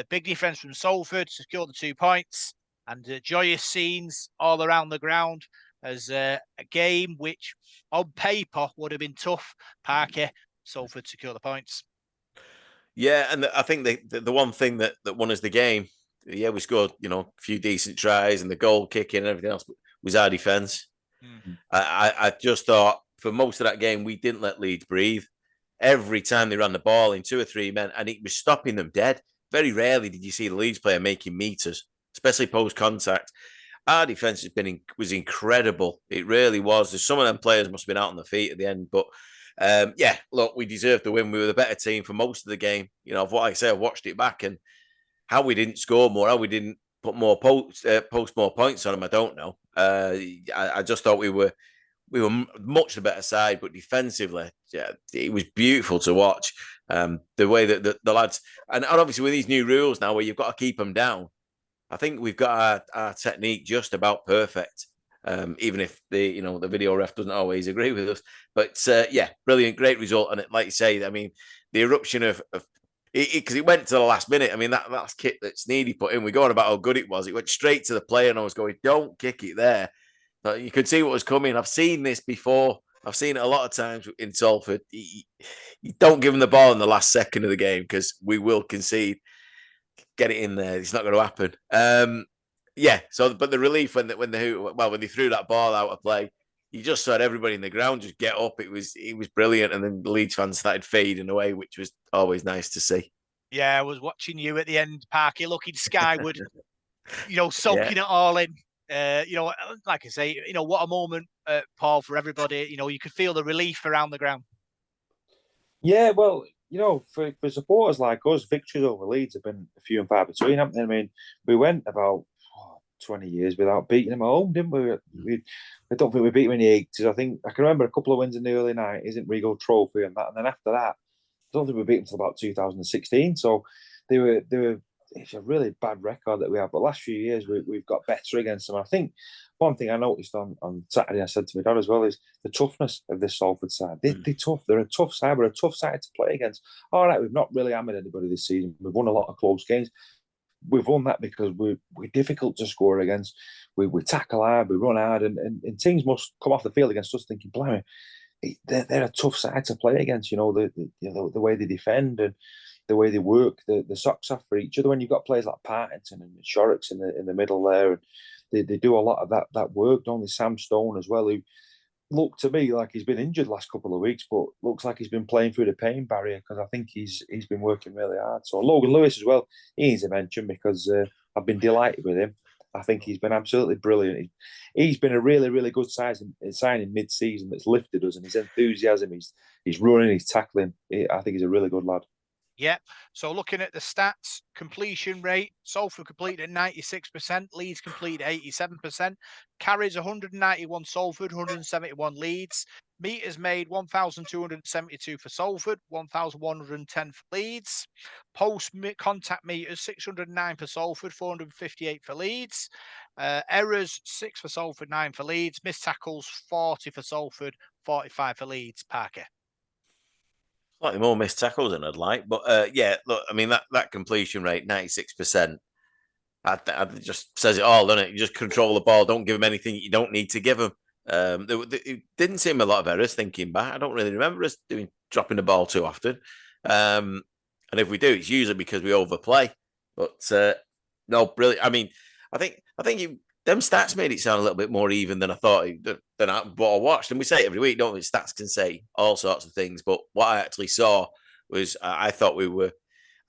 [SPEAKER 1] Big defence from Salford, secured the 2 points, and joyous scenes all around the ground as a game which on paper would have been tough. Parker, Salford secure the points.
[SPEAKER 3] Yeah, and I think the one thing that won us the game, yeah, we scored, a few decent tries and the goal kicking and everything else, was our defence. I just thought for most of that game, we didn't let Leeds breathe. Every time they ran the ball in 2 or 3 men, and it was stopping them dead. Very rarely did you see the Leeds player making meters, especially post-contact. Our defence was incredible. It really was. Some of them players must have been out on the feet at the end, but look, we deserved the win. We were the better team for most of the game. Of what I say, I watched it back and how we didn't score more, how we didn't put more post more points on them. I don't know. I just thought we were much the better side, but defensively, yeah, it was beautiful to watch. The way that the lads, and obviously with these new rules now, where you've got to keep them down, I think we've got our technique just about perfect. Even if the video ref doesn't always agree with us, but yeah, brilliant, great result. And like you say, I mean, the eruption of because it went to the last minute. I mean, that last kick that Sneedy put in, we go on about how good it was. It went straight to the player, and I was going, "Don't kick it there." But you could see what was coming. I've seen this before. I've seen it a lot of times in Salford. You don't give them the ball in the last second of the game because we will concede. Get it in there. It's not going to happen. Yeah. So, but the relief when they threw that ball out of play, you just saw everybody in the ground just get up. It was brilliant, and then the Leeds fans started fading away, which was always nice to see.
[SPEAKER 1] Yeah, I was watching you at the end, Parky, looking skyward, soaking
[SPEAKER 3] Yeah.
[SPEAKER 1] it all in. Like I say, what a moment, Paul, for everybody. You could feel the relief around the ground.
[SPEAKER 2] Yeah, well, for supporters like us, victories over Leeds have been few and far between, haven't they? I mean, we went about 20 years without beating them at home, didn't we? I don't think we beat them in the 80s. I think I can remember a couple of wins in the early 90s in Regal Trophy and that. And then after that, I don't think we beat them until about 2016. So they were it's a really bad record that we have. But last few years we've got better against them. I think one thing I noticed on Saturday, I said to my dad as well, is the toughness of this Salford side. They're tough. They're a tough side. We're a tough side to play against. All right, we've not really hammered anybody this season. We've won a lot of close games. We've won that because we're difficult to score against. We tackle hard, we run hard, and teams must come off the field against us thinking, blimey, they're a tough side to play against. The way they defend and the way they work the socks off for each other. When you've got players like Partington and Shorrocks in the middle there, and they do a lot of that work. Don't they? Sam Stone as well, who looked to me like he's been injured last couple of weeks, but looks like he's been playing through the pain barrier because I think he's been working really hard. So Logan Lewis as well, he needs a mention because I've been delighted with him. I think he's been absolutely brilliant. He's been a really, really good signing mid-season that's lifted us, and his enthusiasm, he's running, he's tackling. I think he's a really good lad.
[SPEAKER 1] Yeah. So looking at the stats, completion rate, Salford completed at 96%, Leeds completed 87%, carries 191 Salford, 171 Leeds, meters made 1,272 for Salford, 1,110 for Leeds, post contact meters 609 for Salford, 458 for Leeds, errors 6 for Salford, 9 for Leeds, missed tackles 40 for Salford, 45 for Leeds. Parker.
[SPEAKER 3] Slightly more missed tackles than I'd like, but yeah, look, I mean that completion rate, 96%, I just says it all, doesn't it? You just control the ball, don't give them anything you don't need to give them. It didn't seem a lot of errors thinking back. I don't really remember us dropping the ball too often, and if we do, it's usually because we overplay. But no, brilliant. I mean, I think them stats made it sound a little bit more even than I thought than I watched. And we say it every week, don't we? Stats can say all sorts of things, but what I actually saw was I thought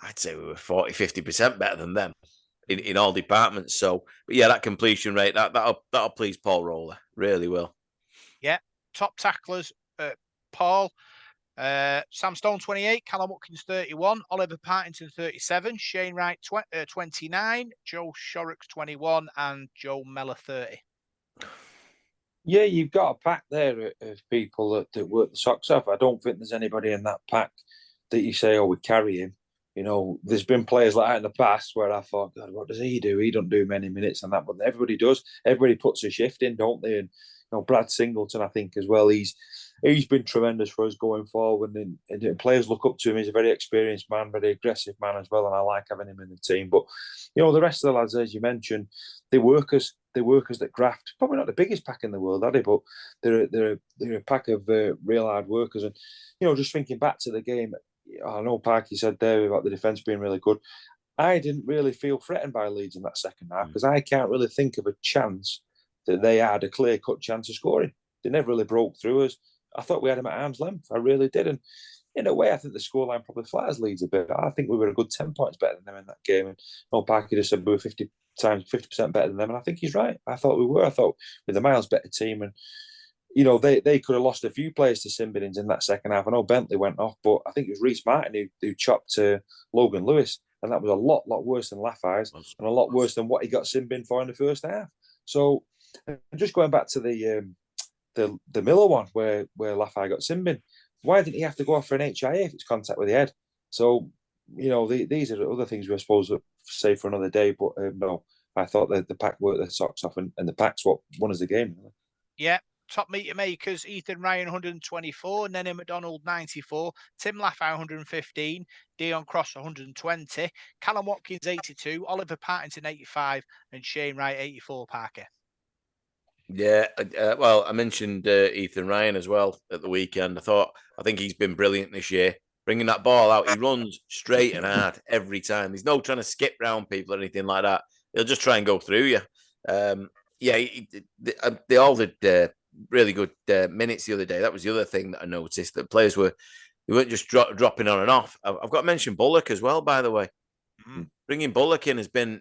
[SPEAKER 3] I'd say we were 40, 50% better than them in all departments. So, but yeah, that completion rate, that'll please Paul Roller, really will.
[SPEAKER 1] Yeah, top tacklers, Paul. Sam Stone 28, Callum Watkins 31, Oliver Partington 37, Shane Wright 29, Joe Shorrocks 21, and Joe Mellor 30.
[SPEAKER 2] Yeah, you've got a pack there of people that work the socks off. I don't think there's anybody in that pack that you say, oh, we carry him. There's been players like that in the past where I thought, God, what does he do? He don't do many minutes and that, but everybody does. Everybody puts a shift in, don't they? And Brad Singleton, I think as well. He's been tremendous for us going forward, and players look up to him. He's a very experienced man, very aggressive man as well, and I like having him in the team. But the rest of the lads, as you mentioned, they're workers that graft. Probably not the biggest pack in the world, are they? But they're a pack of real hard workers. And just thinking back to the game, I know Parky said there about the defence being really good. I didn't really feel threatened by Leeds in that second half because I can't really think of a chance that they had a clear-cut chance of scoring. They never really broke through us. I thought we had them at arm's length. I really did. And in a way, I think the scoreline probably flatters Leeds a bit. I think we were a good 10 points better than them in that game. And Parker just said we were 50% better than them. And I think he's right. I thought we were. I thought with a miles better team. And, they could have lost a few players to Simbinins in that second half. I know Bentley went off, but I think it was Reece Martin who chopped Logan Lewis. and that was a lot worse than Laffey's, and a lot worse than what he got sin bin for in the first half. So, just going back to the Miller one where Laffey got sin bin, why didn't he have to go off for an HIA if it's contact with the head? So, these are other things we're supposed to say for another day, but no, I thought that the pack worked their socks off, and the pack's what won us the game.
[SPEAKER 1] Yeah. Top meter makers: Ethan Ryan 124, Nenny McDonald 94, Tim Laffey 115, Dion Cross 120, Callum Watkins 82, Oliver Partington 85, and Shane Wright 84. Parker.
[SPEAKER 3] Yeah, well, I mentioned Ethan Ryan as well at the weekend. I think he's been brilliant this year, bringing that ball out. He runs straight and hard every time. There's no trying to skip round people or anything like that. He'll just try and go through you. They all did really good minutes the other day. That was the other thing that I noticed, that players weren't just dropping on and off. I've got to mention Bullock as well, by the way. Mm-hmm. Bringing Bullock in has been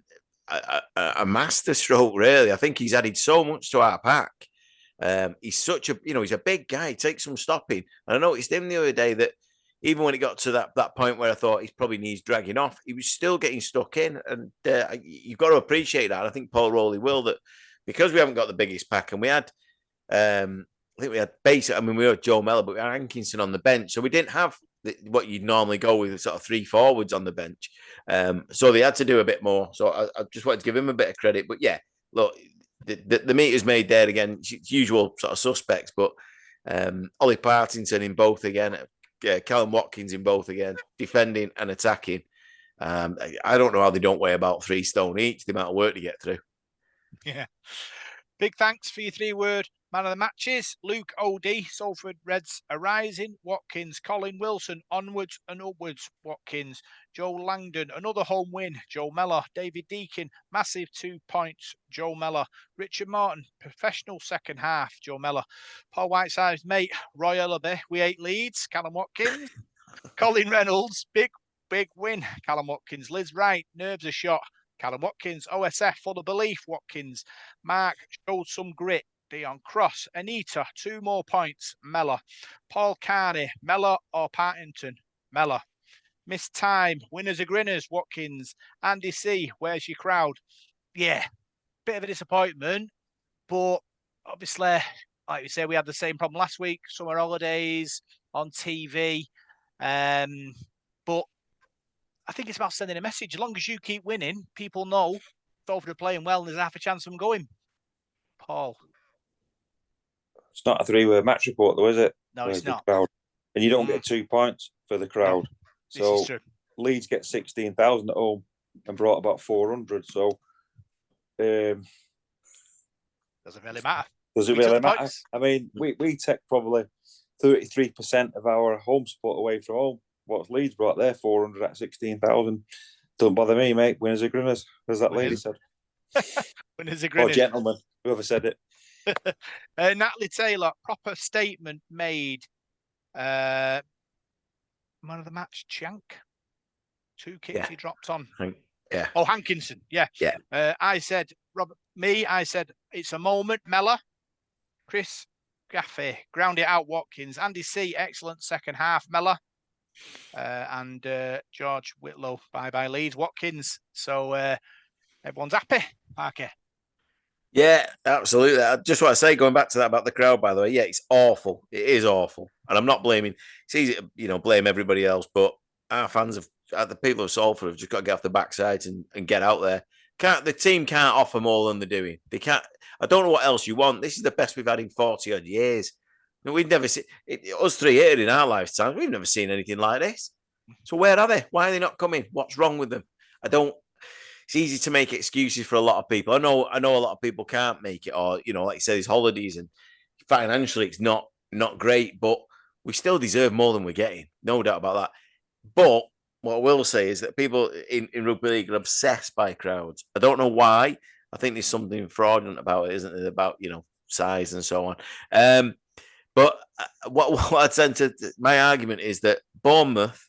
[SPEAKER 3] a master stroke, really. I think he's added so much to our pack. He's such a, he's a big guy. He takes some stopping. And I noticed him the other day that even when it got to that point where I thought he probably needs dragging off, he was still getting stuck in. And you've got to appreciate that. I think Paul Rowley will, that because we haven't got the biggest pack, and we had, we had Joe Mellor, but we had Hankinson on the bench. So we didn't have what you'd normally go with, sort of 3 forwards on the bench. So they had to do a bit more. So I just wanted to give him a bit of credit. But yeah, look, the meter's made there again. It's usual sort of suspects, but Ollie Partington in both again, Callum Watkins in both again, defending and attacking. I don't know how they don't weigh about 3 stone each, the amount of work to get through.
[SPEAKER 1] Yeah. Big thanks for your 3-word man of the matches. Luke O.D., Salford Reds are rising. Watkins, Colin Wilson, onwards and upwards. Watkins, Joe Langdon, another home win. Joe Mellor, David Deakin, massive 2 points. Joe Mellor, Richard Martin, professional second half. Joe Mellor, Paul Whiteside's mate, Roy Ellaby, we ate Leeds. Callum Watkins, Colin Reynolds, big win. Callum Watkins, Liz Wright, nerves a shot. Callum Watkins, OSF, full of belief. Watkins, Mark showed some grit. Dion Cross, Anita, 2 more points. Mellor, Paul Carney, Mellor or Partington? Mellor. Miss Time, winners are grinners. Watkins, Andy C, where's your crowd? Yeah, bit of a disappointment, but obviously, like we say, we had the same problem last week. Summer holidays on TV, but I think it's about sending a message. As long as you keep winning, people know Salford are playing well and there's half a chance of them going. Paul.
[SPEAKER 2] It's not a 3-word match report, though, is it?
[SPEAKER 1] No, it's not.
[SPEAKER 2] Crowd. And you don't get 2 points for the crowd. No, so Leeds get 16,000 at home and brought about 400. So
[SPEAKER 1] doesn't really matter.
[SPEAKER 2] Does it really matter? I mean, we take probably 33% of our home support away from home. What's Leeds brought there? 400 at 16,000. Don't bother me, mate. Winners are grinners, as that lady said.
[SPEAKER 1] Winners are grinners.
[SPEAKER 2] Or gentlemen, whoever said it.
[SPEAKER 1] Natalie Taylor, proper statement made. Man of the match, Chank. 2 kicks he dropped on.
[SPEAKER 3] Yeah.
[SPEAKER 1] Oh, Hankinson. Yeah. I said, I said, it's a moment. Mellor. Chris Gaffey, ground it out. Watkins. Andy C, excellent second half. Mellor. And George Whitlow, bye Leeds. Watkins. So everyone's happy, Parker.
[SPEAKER 3] Yeah, absolutely. I just want to say, going back to that about the crowd, by the way, yeah, it's awful. It is awful. And I'm not blaming, it's easy to, blame everybody else, but our fans the people of Salford have just got to get off the backside and get out there. The team can't offer more than they're doing. They can't. I don't know what else you want. This is the best we've had in 40 odd years. We've never seen us 3 here in our lifetime. We've never seen anything like this. So where are they? Why are they not coming? What's wrong with them? It's easy to make excuses for a lot of people. I know a lot of people can't make it, or like you say, these holidays and financially it's not great, but we still deserve more than we're getting. No doubt about that. But what I will say is that people in rugby league are obsessed by crowds. I don't know why. I think there's something fraudulent about it, isn't it? About size and so on. But what I'd send to my argument is that Bournemouth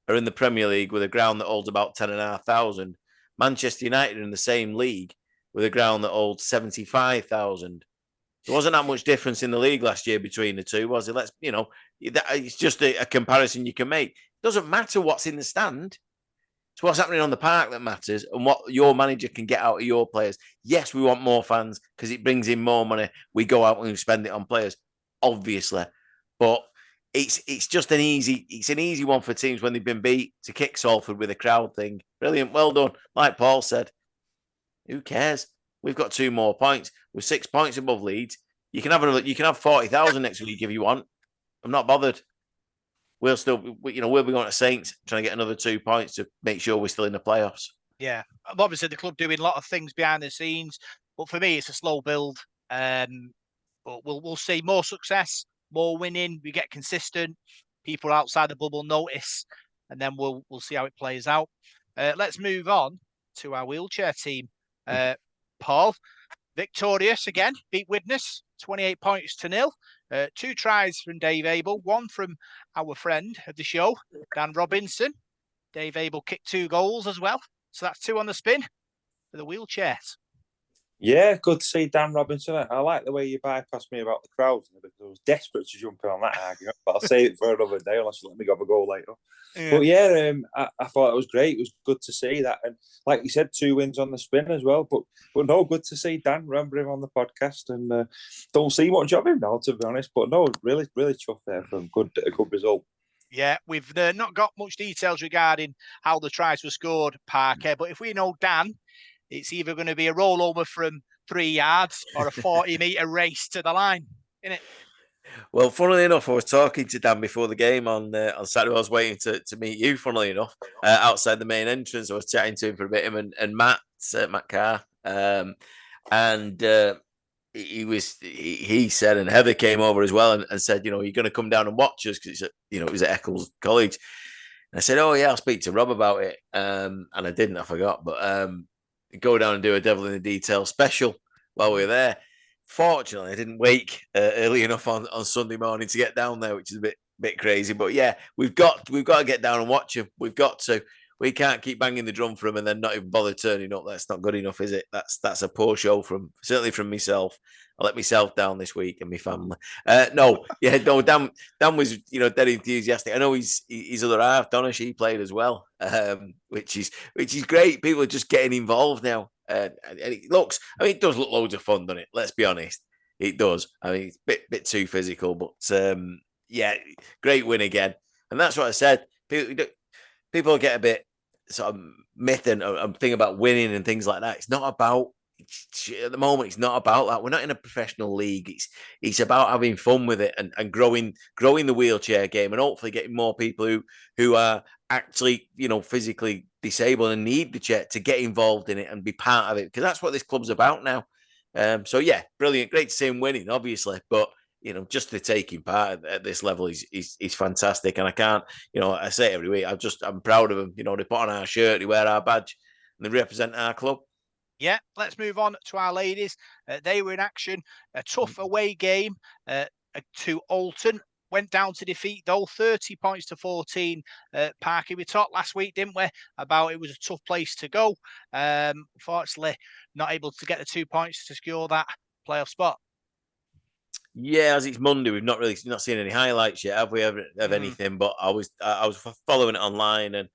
[SPEAKER 3] are in the Premier League with a ground that holds about 10,500. Manchester United are in the same league with a ground that holds 75,000. There wasn't that much difference in the league last year between the two, was it? It's just a comparison you can make. It doesn't matter what's in the stand. It's what's happening on the park that matters and what your manager can get out of your players. Yes, we want more fans because it brings in more money. We go out and we spend it on players, obviously. But it's just an easy one for teams when they've been beat to kick Salford with a crowd thing. Brilliant. Well done. Like Paul said, who cares? We've got 2 more points. We're 6 points above Leeds. You can have 40,000 next week if you want. I'm not bothered. We'll be going to Saints trying to get another 2 points to make sure we're still in the playoffs.
[SPEAKER 1] Yeah, obviously the club doing a lot of things behind the scenes, but for me it's a slow build. But we'll see more success, more winning. We get consistent. People outside the bubble notice, and then we'll see how it plays out. Let's move on to our wheelchair team. Paul, victorious again, beat Widnes 28 points to 0. 2 tries from Dave Abel, 1 from our friend of the show, Dan Robinson. Dave Abel kicked 2 goals as well. So that's 2 on the spin for the wheelchairs.
[SPEAKER 2] Yeah, good to see Dan Robinson. I like the way you bypassed me about the crowds because I was desperate to jump in on that argument, but I'll save it for another day unless you let me have a go later. Yeah. But yeah, I thought it was great. It was good to see that. And like you said, 2 wins on the spin as well. But no, good to see Dan. Remember him on the podcast and don't see much of him now, to be honest. But no, really, really chuffed there for a good result.
[SPEAKER 1] Yeah, we've not got much details regarding how the tries were scored, Parker. But if we know Dan, it's either going to be a rollover from 3 yards or a 40-metre race to the line, isn't it?
[SPEAKER 3] Well, funnily enough, I was talking to Dan before the game on Saturday. I was waiting to meet you, funnily enough, outside the main entrance. I was chatting to him for a bit, him and Matt Carr. He said, and Heather came over as well and said, you're going to come down and watch us because it was at Eccles College. And I said, oh yeah, I'll speak to Rob about it. And I didn't, I forgot, but go down and do a Devil in the Detail special while we were there. Fortunately, I didn't wake early enough on Sunday morning to get down there, which is a bit crazy. But yeah, we've got to get down and watch him. We've got to. We can't keep banging the drum for him and then not even bother turning up. That's not good enough, is it? That's a poor show certainly from myself. I let myself down this week and my family. Dan was dead enthusiastic. I know his other half, Donna, she played as well, which is great. People are just getting involved now, and it looks. I mean, it does look loads of fun, doesn't it? Let's be honest, it does. I mean, it's a bit too physical, but yeah, great win again, and that's what I said. People get a bit sort of myth and think about winning and things like that. It's not about. At the moment, it's not about that. We're not in a professional league. It's about having fun with it and growing the wheelchair game and hopefully getting more people who are actually physically disabled and need the chair to get involved in it and be part of it, because that's what this club's about now. So yeah, brilliant, great to see him winning, obviously, but just the taking part at this level is fantastic, and I can't, I say it every week. I'm proud of them. They put on our shirt, they wear our badge, and they represent our club.
[SPEAKER 1] Yeah, let's move on to our ladies. They were in action. A tough away game to Oulton. Went down to defeat, though, 30 points to 14. Parky, we talked last week, didn't we, about it was a tough place to go. Unfortunately, not able to get the 2 points to secure that playoff spot.
[SPEAKER 3] Yeah, as it's Monday, we've not seen any highlights yet, have we, of anything? But I was following it online, and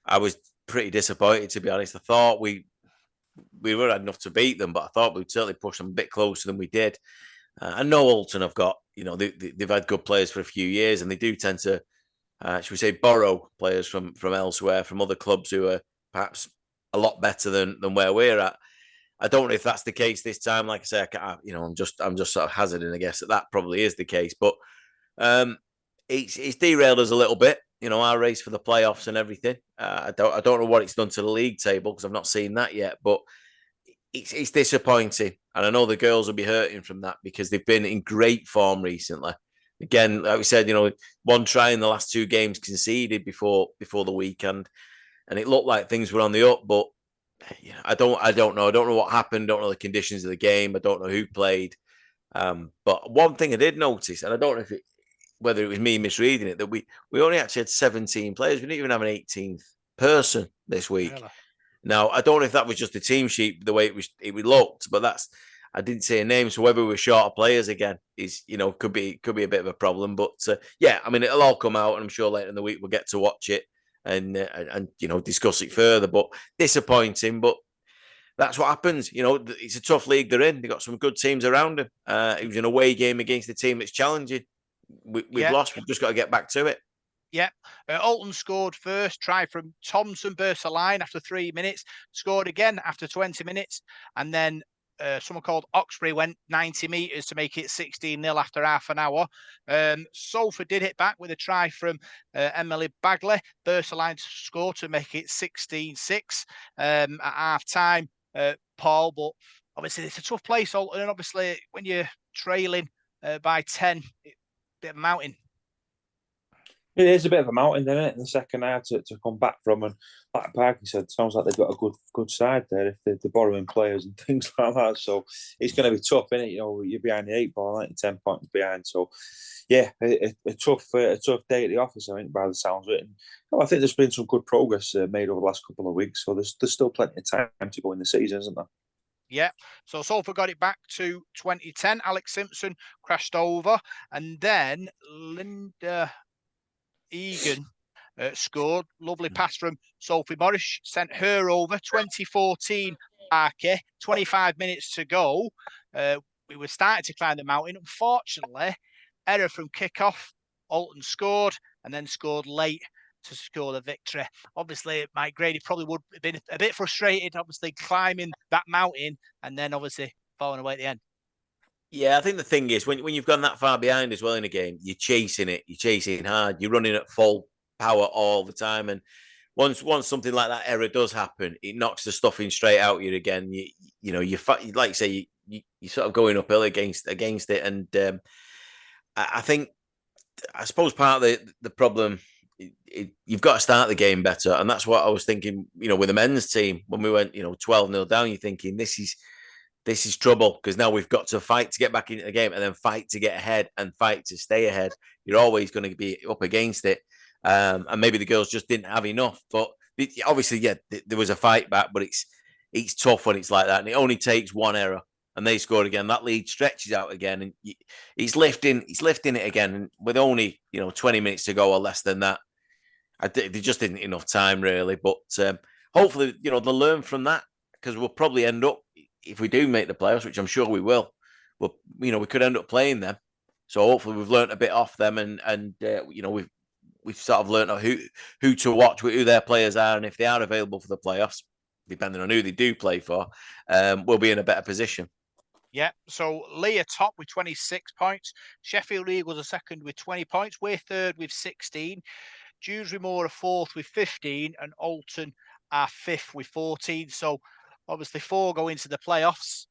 [SPEAKER 3] I was pretty disappointed, to be honest. I thought we were enough to beat them, but I thought we'd certainly push them a bit closer than we did. I know Oulton have got, they've had good players for a few years, and they do tend to, should we say, borrow players from elsewhere, from other clubs who are perhaps a lot better than where we're at. I don't know if that's the case this time. Like I say, I'm just sort of hazarding a guess that probably is the case, but it's derailed us a little bit. Our race for the playoffs and everything. I don't know what it's done to the league table because I've not seen that yet, but it's disappointing. And I know the girls will be hurting from that because they've been in great form recently. Again, like we said, 1 try in the last 2 games conceded before the weekend, and it looked like things were on the up. But I don't know. I don't know what happened. Don't know the conditions of the game. I don't know who played. But one thing I did notice, and I don't know whether it was me misreading it, that we only actually had 17 players. We didn't even have an 18th person this week. Really? Now, I don't know if that was just the team sheet, the way it looked, but I didn't say a name. So whether we were short of players again is, could be a bit of a problem. But yeah, I mean, it'll all come out, and I'm sure later in the week we'll get to watch it. and discuss it further. But disappointing, but that's what happens. It's a tough league they're in. They've got some good teams around them. It was an away game against a team that's challenging. We've lost. We've just got to get back to it.
[SPEAKER 1] Yeah. Oulton scored first, try from Thompson, burst the line after 3 minutes, scored again after 20 minutes, and then someone called Oxbury went 90 metres to make it 16-0 after half an hour. Salford did hit back with a try from Emily Bagley, burst the line to score to make it 16-6 at half time, Paul. But obviously, it's a tough place, Oulton, and obviously, when you're trailing by 10, it's a bit of a mountain.
[SPEAKER 2] It is a bit of a mountain, isn't it, in the second half to come back from. And like Parky said, sounds like they've got a good side there if they're borrowing players and things like that. So it's going to be tough, isn't it? You're behind the 8 ball, aren't you? 10 points behind. So, yeah, a tough day at the office, I think, by the sounds of it. And, I think there's been some good progress made over the last couple of weeks. So there's still plenty of time to go in the season, isn't there?
[SPEAKER 1] Yeah, so Salford got it back to 2010. Alex Simpson crashed over, and then Linda Egan scored. Lovely pass from Sophie Morris, sent her over. 2014 Arke, 25 minutes to go. We were starting to climb the mountain. Unfortunately, error from kickoff. Oulton scored and then scored late to score the victory. Obviously, Mike Grady probably would have been a bit frustrated, obviously climbing that mountain and then obviously falling away at the end.
[SPEAKER 3] Yeah, I think the thing is when you've gone that far behind as well in a game, you're chasing it, you're chasing hard, you're running at full power all the time. And once something like that error does happen, it knocks the stuffing straight out you again. You like you say, you're sort of going uphill against it. And I suppose part of the problem, you've got to start the game better. And that's what I was thinking, with the men's team, when we went, 12-0 down, you're thinking this is trouble because now we've got to fight to get back into the game and then fight to get ahead and fight to stay ahead. You're always going to be up against it. And maybe the girls just didn't have enough. But obviously, there was a fight back, but it's tough when it's like that. And it only takes one error and they scored again. That lead stretches out again and he's lifting it again. And with only, 20 minutes to go or less than that, there just isn't enough time really. But hopefully, they'll learn from that because we'll probably end up, if we do make the playoffs, which I'm sure we will, but we could end up playing them. So hopefully we've learned a bit off them, and we've sort of learned who to watch, who their players are, and if they are available for the playoffs, depending on who they do play for, we'll be in a better position.
[SPEAKER 1] Yeah, so Leigh are top with 26 points. Sheffield Eagles are second with 20 points. We're third with 16. Dewsbury Moor are fourth with 15, and Oulton are fifth with 14. So obviously 4 go into the playoffs,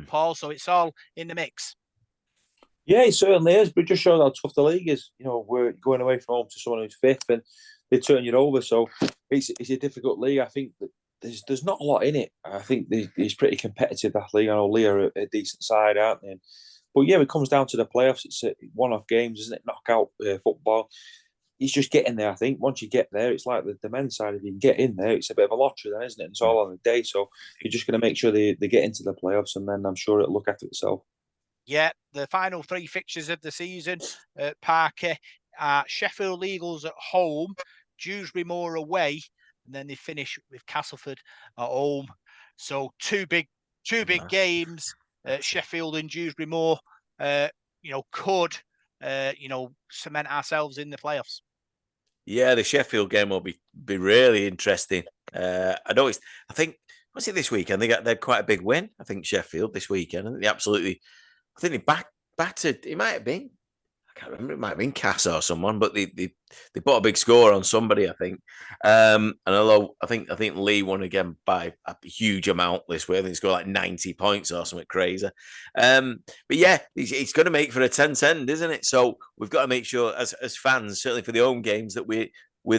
[SPEAKER 1] Paul, so it's all in the mix.
[SPEAKER 2] Yeah, it certainly is, but it just shows how tough the league is. We're going away from home to someone who's fifth and they turn you over. So it's a difficult league. I think that there's not a lot in it. I think it's pretty competitive, that league. I know Leigh are a decent side, aren't they? But yeah, it comes down to the playoffs. It's one-off games, isn't it? Knockout football. It's just getting there, I think. Once you get there, it's like the men's side. If you can get in there, it's a bit of a lottery then, isn't it? It's all on the day. So you're just going to make sure they get into the playoffs and then I'm sure it'll look after itself.
[SPEAKER 1] Yeah, the final 3 fixtures of the season, Parker, Sheffield Eagles at home, Dewsbury Moor away, and then they finish with Castleford at home. So two big games. Sheffield and Dewsbury Moor, could cement ourselves in the playoffs.
[SPEAKER 3] Yeah, the Sheffield game will be really interesting. I think was it this weekend? They had quite a big win. I think Sheffield this weekend. I think they battered. It might have been. I can't remember. It might have been Cass or someone, but they put a big score on somebody. I think. And although I think Leigh won again by a huge amount this way. I think he scored like 90 points or something crazy. But yeah, it's going to make for a tense end, isn't it? So we've got to make sure, as fans, certainly for the home games, that we're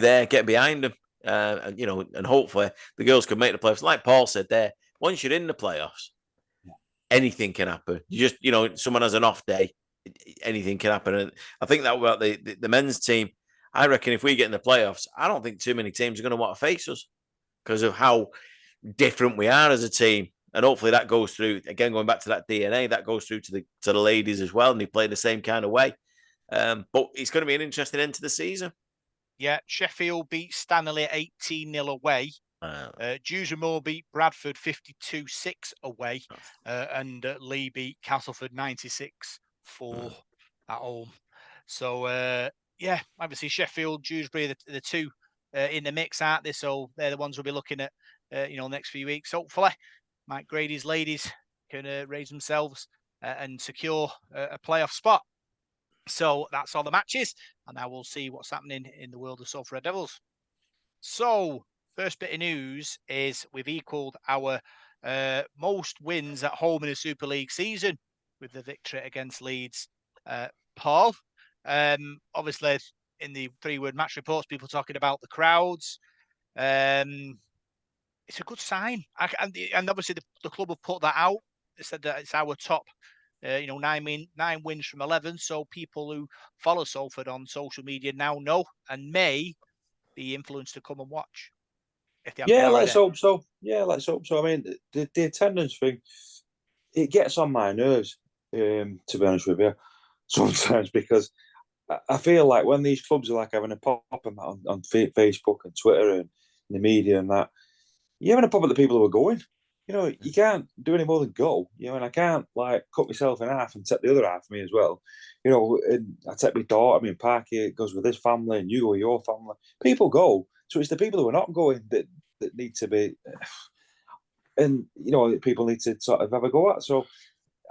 [SPEAKER 3] there, get behind them, and hopefully the girls can make the playoffs. Like Paul said there, once you're in the playoffs, anything can happen. You just, someone has an off day, anything can happen. And I think that about the men's team, I reckon if we get in the playoffs, I don't think too many teams are going to want to face us because of how different we are as a team. And hopefully that goes through, again, going back to that DNA, that goes through to the ladies as well. And they play the same kind of way. But it's going to be an interesting end to the season.
[SPEAKER 1] Yeah, Sheffield beat Stanley 18-0 away. Dewsbury beat Bradford 52-6 away. And Lee beat Castleford 96-4 at home. So, yeah, obviously Sheffield, Dewsbury, the two in the mix, aren't they? So they're the ones we'll be looking at, next few weeks. Hopefully, Mike Grady's ladies can raise themselves and secure a playoff spot. So that's all the matches, and now we'll see what's happening in the world of Salford Red Devils. So, first bit of news is we've equalled our most wins at home in a Super League season with the victory against Leeds. Paul, obviously in the 3-word match reports, people talking about the crowds. It's a good sign, and obviously the club have put that out. They said that it's our top 9 wins from 11. So people who follow Salford on social media now know and may be influenced to come and watch. If they
[SPEAKER 2] yeah, let's hope so. Yeah, let's hope so. I mean, the attendance thing, it gets on my nerves, to be honest with you, sometimes, because I feel like when these clubs are like having a pop on Facebook and Twitter and the media and that, you're having a pop at the people who are going. You can't do any more than go. And I can't like cut myself in half and take the other half of me as well. And I take my daughter, Parky goes with his family, and you go with your family. People go, so it's the people who are not going that need to be, and people need to sort of have a go at. So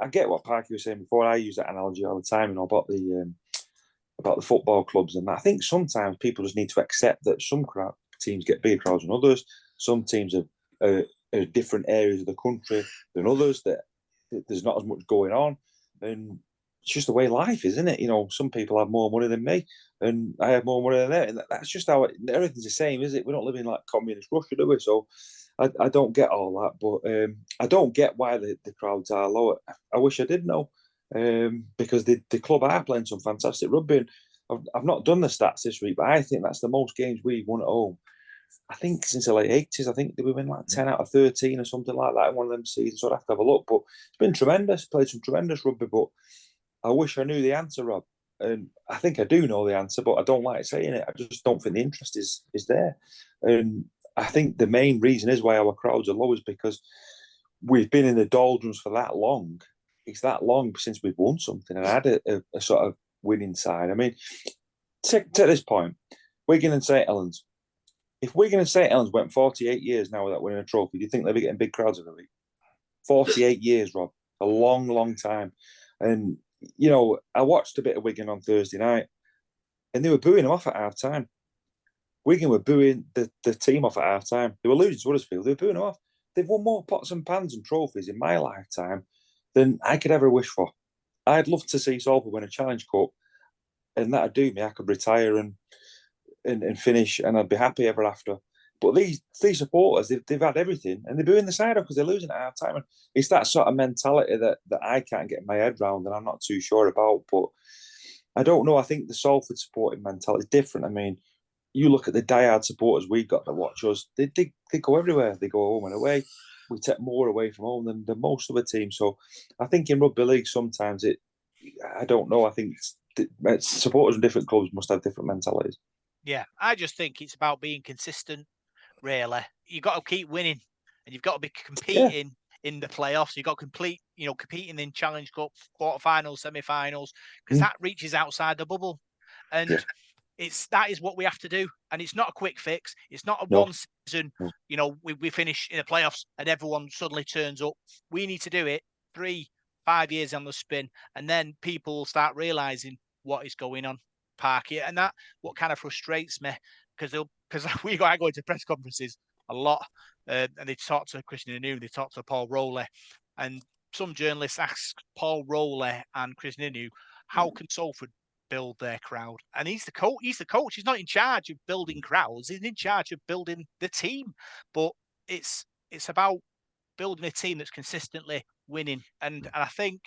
[SPEAKER 2] I get what Parky was saying before. I use that analogy all the time, about the football clubs, and I think sometimes people just need to accept that some teams get bigger crowds than others. Some teams are different areas of the country than others, that there's not as much going on, and it's just the way life is, isn't it? Some people have more money than me, and I have more money than them, and that's just how everything's the same, is it? We don't live in like communist Russia, do we? So I don't get all that, but I don't get why the crowds are lower. I wish I did know, because the club are playing some fantastic rugby, and I've not done the stats this week, but I think that's the most games we've won at home, I think, since the late 80s. I think we win like 10 out of 13 or something like that in one of them seasons. So I'd have to have a look. But it's been tremendous. Played some tremendous rugby. But I wish I knew the answer, Rob. And I think I do know the answer, but I don't like saying it. I just don't think the interest is there. And I think the main reason is why our crowds are low is because we've been in the doldrums for that long. It's that long since we've won something and had a sort of winning side. I mean, take this point. Wigan and St Helens. If Wigan and St Helens went 48 years now without winning a trophy, do you think they'll be getting big crowds every week? 48 years, Rob. A long, long time. And, I watched a bit of Wigan on Thursday night, and they were booing them off at half time. Wigan were booing the team off at half time. They were losing to Huddersfield. They were booing them off. They've won more pots and pans and trophies in my lifetime than I could ever wish for. I'd love to see Salford win a Challenge Cup, and that'd do me. I could retire and finish, and I'd be happy ever after. But these supporters, they've had everything, and they're booing the side off because they're losing at half time. And it's that sort of mentality that I can't get my head around, and I'm not too sure about. But I don't know. I think the Salford supporting mentality is different. I mean, you look at the diehard supporters we've got that watch us. They go everywhere. They go home and away. We take more away from home than most of the teams. So I think in rugby league sometimes I don't know. I think supporters in different clubs must have different mentalities.
[SPEAKER 1] Yeah, I just think it's about being consistent, really. You've got to keep winning, and you've got to be competing in the playoffs. You've got to competing in Challenge Cup, quarterfinals, semi-finals, because that reaches outside the bubble. And that is what we have to do. And it's not a quick fix. It's not a one season, we finish in the playoffs and everyone suddenly turns up. We need to do it 3-5 years on the spin, and then people will start realising what is going on. Parky, and that what kind of frustrates me, because I go into press conferences a lot, and they talk to Christian Inu, they talk to Paul Rowley, and some journalists ask Paul Rowley and Christian Inu, how can Salford build their crowd? And he's the coach. He's not in charge of building crowds. He's in charge of building the team. But it's about building a team that's consistently winning, and I think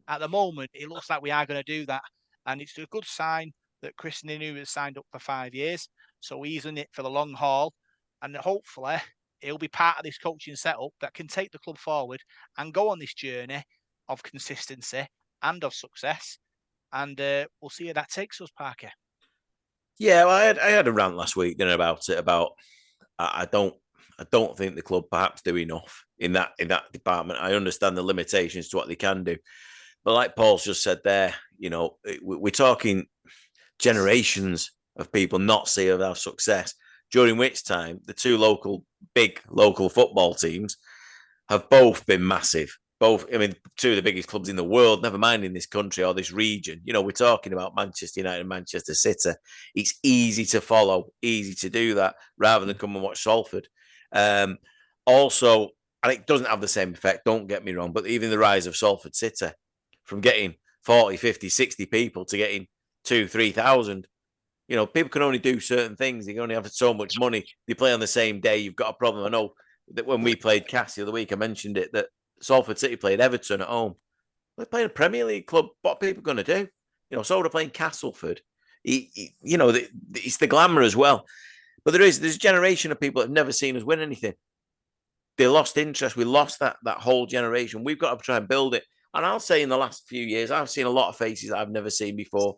[SPEAKER 1] at the moment it looks like we are going to do that, and it's a good sign that Chris Ninu has signed up for 5 years. So he's in it for the long haul. And hopefully he'll be part of this coaching setup that can take the club forward and go on this journey of consistency and of success. And we'll see where that takes us, Parker.
[SPEAKER 3] Yeah, well, I had a rant last week then about it. I don't think the club perhaps do enough in that department. I understand the limitations to what they can do, but like Paul's just said there, we're talking generations of people not seeing our success. During which time the two big local football teams have both been massive. Both, I mean, two of the biggest clubs in the world, never mind in this country or this region. We're talking about Manchester United and Manchester City. It's easy to follow, easy to do that rather than come and watch Salford. Also, and it doesn't have the same effect, don't get me wrong, but even the rise of Salford City from getting 40, 50, 60 people to getting 2,000, 3,000. People can only do certain things. They can only have so much money. They play on the same day. You've got a problem. I know that when we played Cass the other week, I mentioned it, that Salford City played Everton at home. They're playing a Premier League club. What are people going to do? So they're playing Castleford. It's the glamour as well. But there's a generation of people that have never seen us win anything. They lost interest. We lost that whole generation. We've got to try and build it. And I'll say in the last few years, I've seen a lot of faces I've never seen before.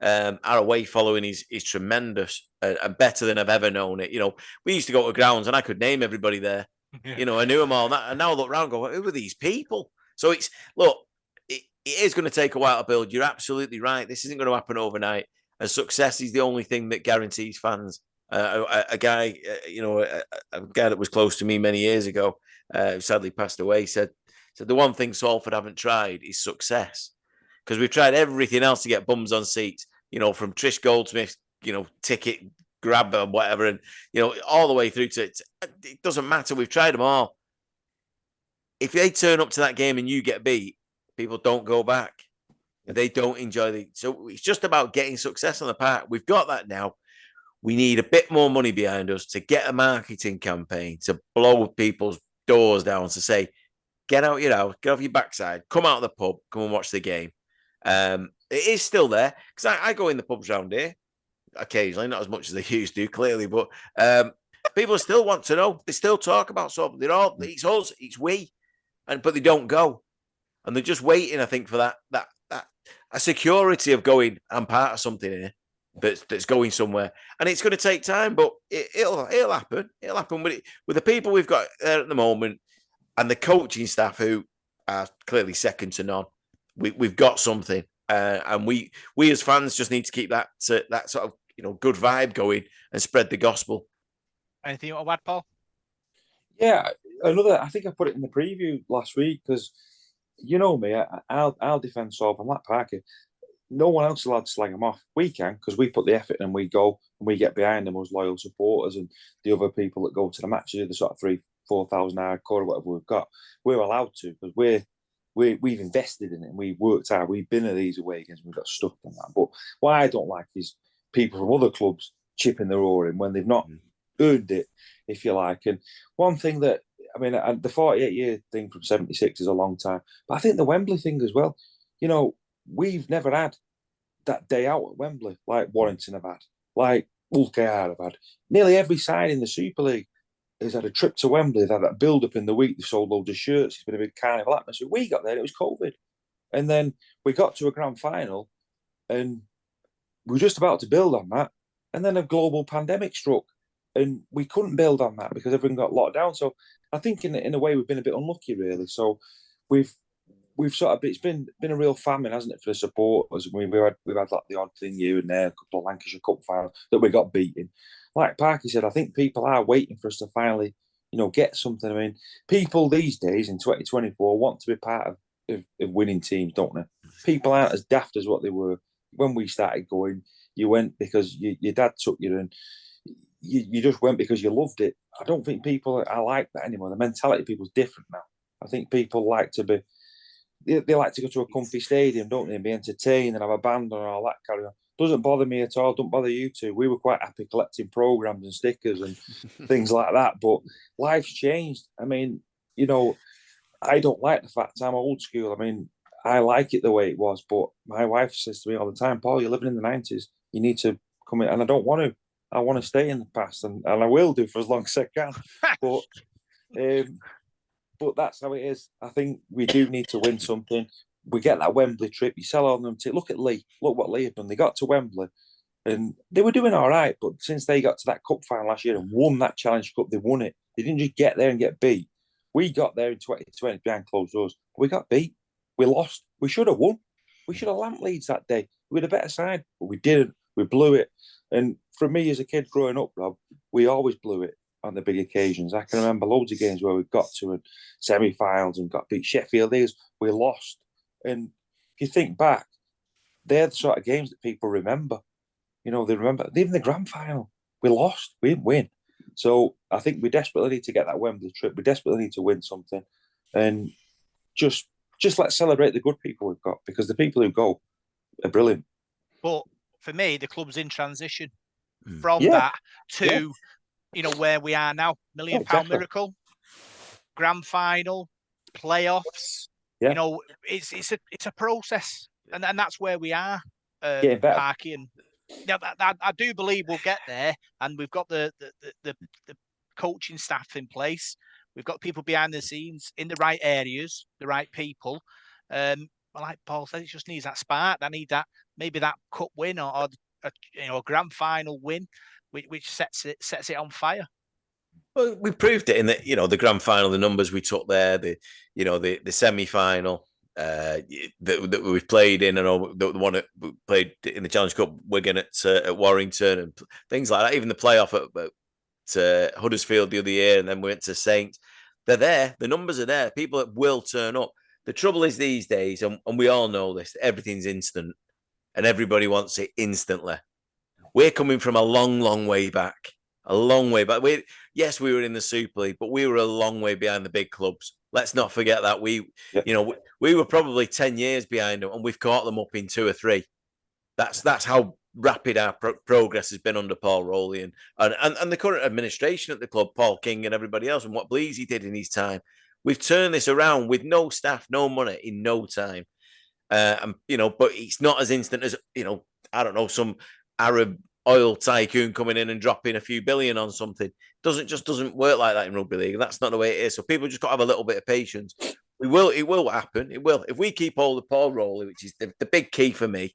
[SPEAKER 3] Our away following is tremendous and better than I've ever known it. We used to go to grounds and I could name everybody there. Yeah. I knew them all. And now I look around and go, who are these people? So it is going to take a while to build. You're absolutely right. This isn't going to happen overnight. And success is the only thing that guarantees fans. A guy, a guy that was close to me many years ago, who sadly passed away, said the one thing Salford haven't tried is success, because we've tried everything else to get bums on seats. From Trish Goldsmith's, ticket grab or whatever, and all the way through to it doesn't matter. We've tried them all. If they turn up to that game and you get beat, people don't go back. They don't enjoy so it's just about getting success on the park. We've got that now. We need a bit more money behind us to get a marketing campaign to blow people's doors down, to say, get out your house, get off your backside, come out of the pub, come and watch the game. It is still there, because I go in the pubs around here occasionally, not as much as they used to, clearly, but people still want to know. They still talk about something. It's us, it's we, but they don't go, and they're just waiting, I think, for that a security of going, I'm part of something here that's going somewhere, and it's going to take time, but it'll happen. It'll happen with the people we've got there at the moment, and the coaching staff who are clearly second to none. We've got something, and we as fans just need to keep that sort of good vibe going and spread the gospel.
[SPEAKER 1] Anything you want to add, Paul?
[SPEAKER 2] Yeah, I think I put it in the preview last week, because me, I'll defend Salford and Matt Parker. No one else is allowed to slag them off. We can, because we put the effort in and we go and we get behind them as loyal supporters, and the other people that go to the matches, the sort of 3,000-4,000 hardcore or whatever we've got, we're allowed to, because we've invested in it and we've worked hard. We've been at these away games and we've got stuck in that. But what I don't like is people from other clubs chipping their oar in when they've not earned it, if you like. And one thing that, I mean, the 48-year thing from 76 is a long time, but I think the Wembley thing as well, we've never had that day out at Wembley like Warrington have had, like Ulster have had. Nearly every side in the Super League has had a trip to Wembley. They've had that build-up in the week. They've sold loads of shirts. It's been a big carnival atmosphere. We got there, it was COVID. And then we got to a grand final, and we were just about to build on that. And then a global pandemic struck, and we couldn't build on that because everything got locked down. So I think in a way we've been a bit unlucky, really. So we've sort of, it's been a real famine, hasn't it, for the supporters? We've had like the odd thing here and there, a couple of Lancashire Cup finals that we got beaten. Like Parky said, I think people are waiting for us to finally, get something. I mean, people these days in 2024 want to be part of winning teams, don't they? People aren't as daft as what they were when we started going. You went because your dad took you, and you just went because you loved it. I don't think people are like that anymore. The mentality of people's different now. I think people like to be. They like to go to a comfy stadium, don't they, and be entertained and have a band and all that carry on. Doesn't bother me at all. Don't bother you two. We were quite happy collecting programs and stickers and things like that. But life's changed. I mean, I don't like the fact I'm old school. I mean, I like it the way it was. But my wife says to me all the time, Paul, you're living in the 90s. You need to come in. And I don't want to. I want to stay in the past. And I will do for as long as I can. But that's how it is. I think we do need to win something. We get that Wembley trip. You sell on them. Look at Lee. Look what Lee have done. They got to Wembley. And they were doing all right, but since they got to that cup final last year and won that Challenge Cup, they won it. They didn't just get there and get beat. We got there in 2020 behind closed doors. We got beat. We lost. We should have won. We should have lamped Leeds that day. We had a better side, but we didn't. We blew it. And for me as a kid growing up, Rob, we always blew it on the big occasions. I can remember loads of games where we got to semi-finals and got beat. Sheffield days, we lost. And if you think back, they're the sort of games that people remember. You know, they remember even the grand final. We lost. We didn't win. So I think we desperately need to get that Wembley trip. We desperately need to win something, and just let's celebrate the good people we've got, because the people who go are brilliant.
[SPEAKER 1] But for me, the club's in transition from that to where we are now. £1 million miracle, grand final, playoffs.
[SPEAKER 2] Yeah.
[SPEAKER 1] You know, it's a process, and that's where we are, Parky. And I do believe we'll get there, and we've got the coaching staff in place. We've got people behind the scenes in the right areas, the right people. Like Paul said, it just needs that spark. I need that, maybe that cup win or a grand final win, which sets it on fire.
[SPEAKER 3] Well, we proved it in the grand final, the numbers we took there, the semi final that we've played in, and the one that we played in the Challenge Cup, Wigan at Warrington, and things like that. Even the playoff at Huddersfield the other year, and then we went to Saints. They're there. The numbers are there. People that will turn up. The trouble is these days, and we all know this, everything's instant, and everybody wants it instantly. We're coming from a long, long way back. A long way back. Yes, we were in the Super League, but we were a long way behind the big clubs. Let's not forget that. We were probably 10 years behind them, and we've caught them up in 2 or 3. That's how rapid our progress has been under Paul Rowley and the current administration at the club, Paul King and everybody else, and what Bleasy did in his time. We've turned this around with no staff, no money, in no time. But it's not as instant as, I don't know, some Arab oil tycoon coming in and dropping a few billion on something. Doesn't work like that in rugby league. That's not the way it is. So people just got to have a little bit of patience. It will happen. It will. If we keep hold of Paul Rowley, which is the big key for me,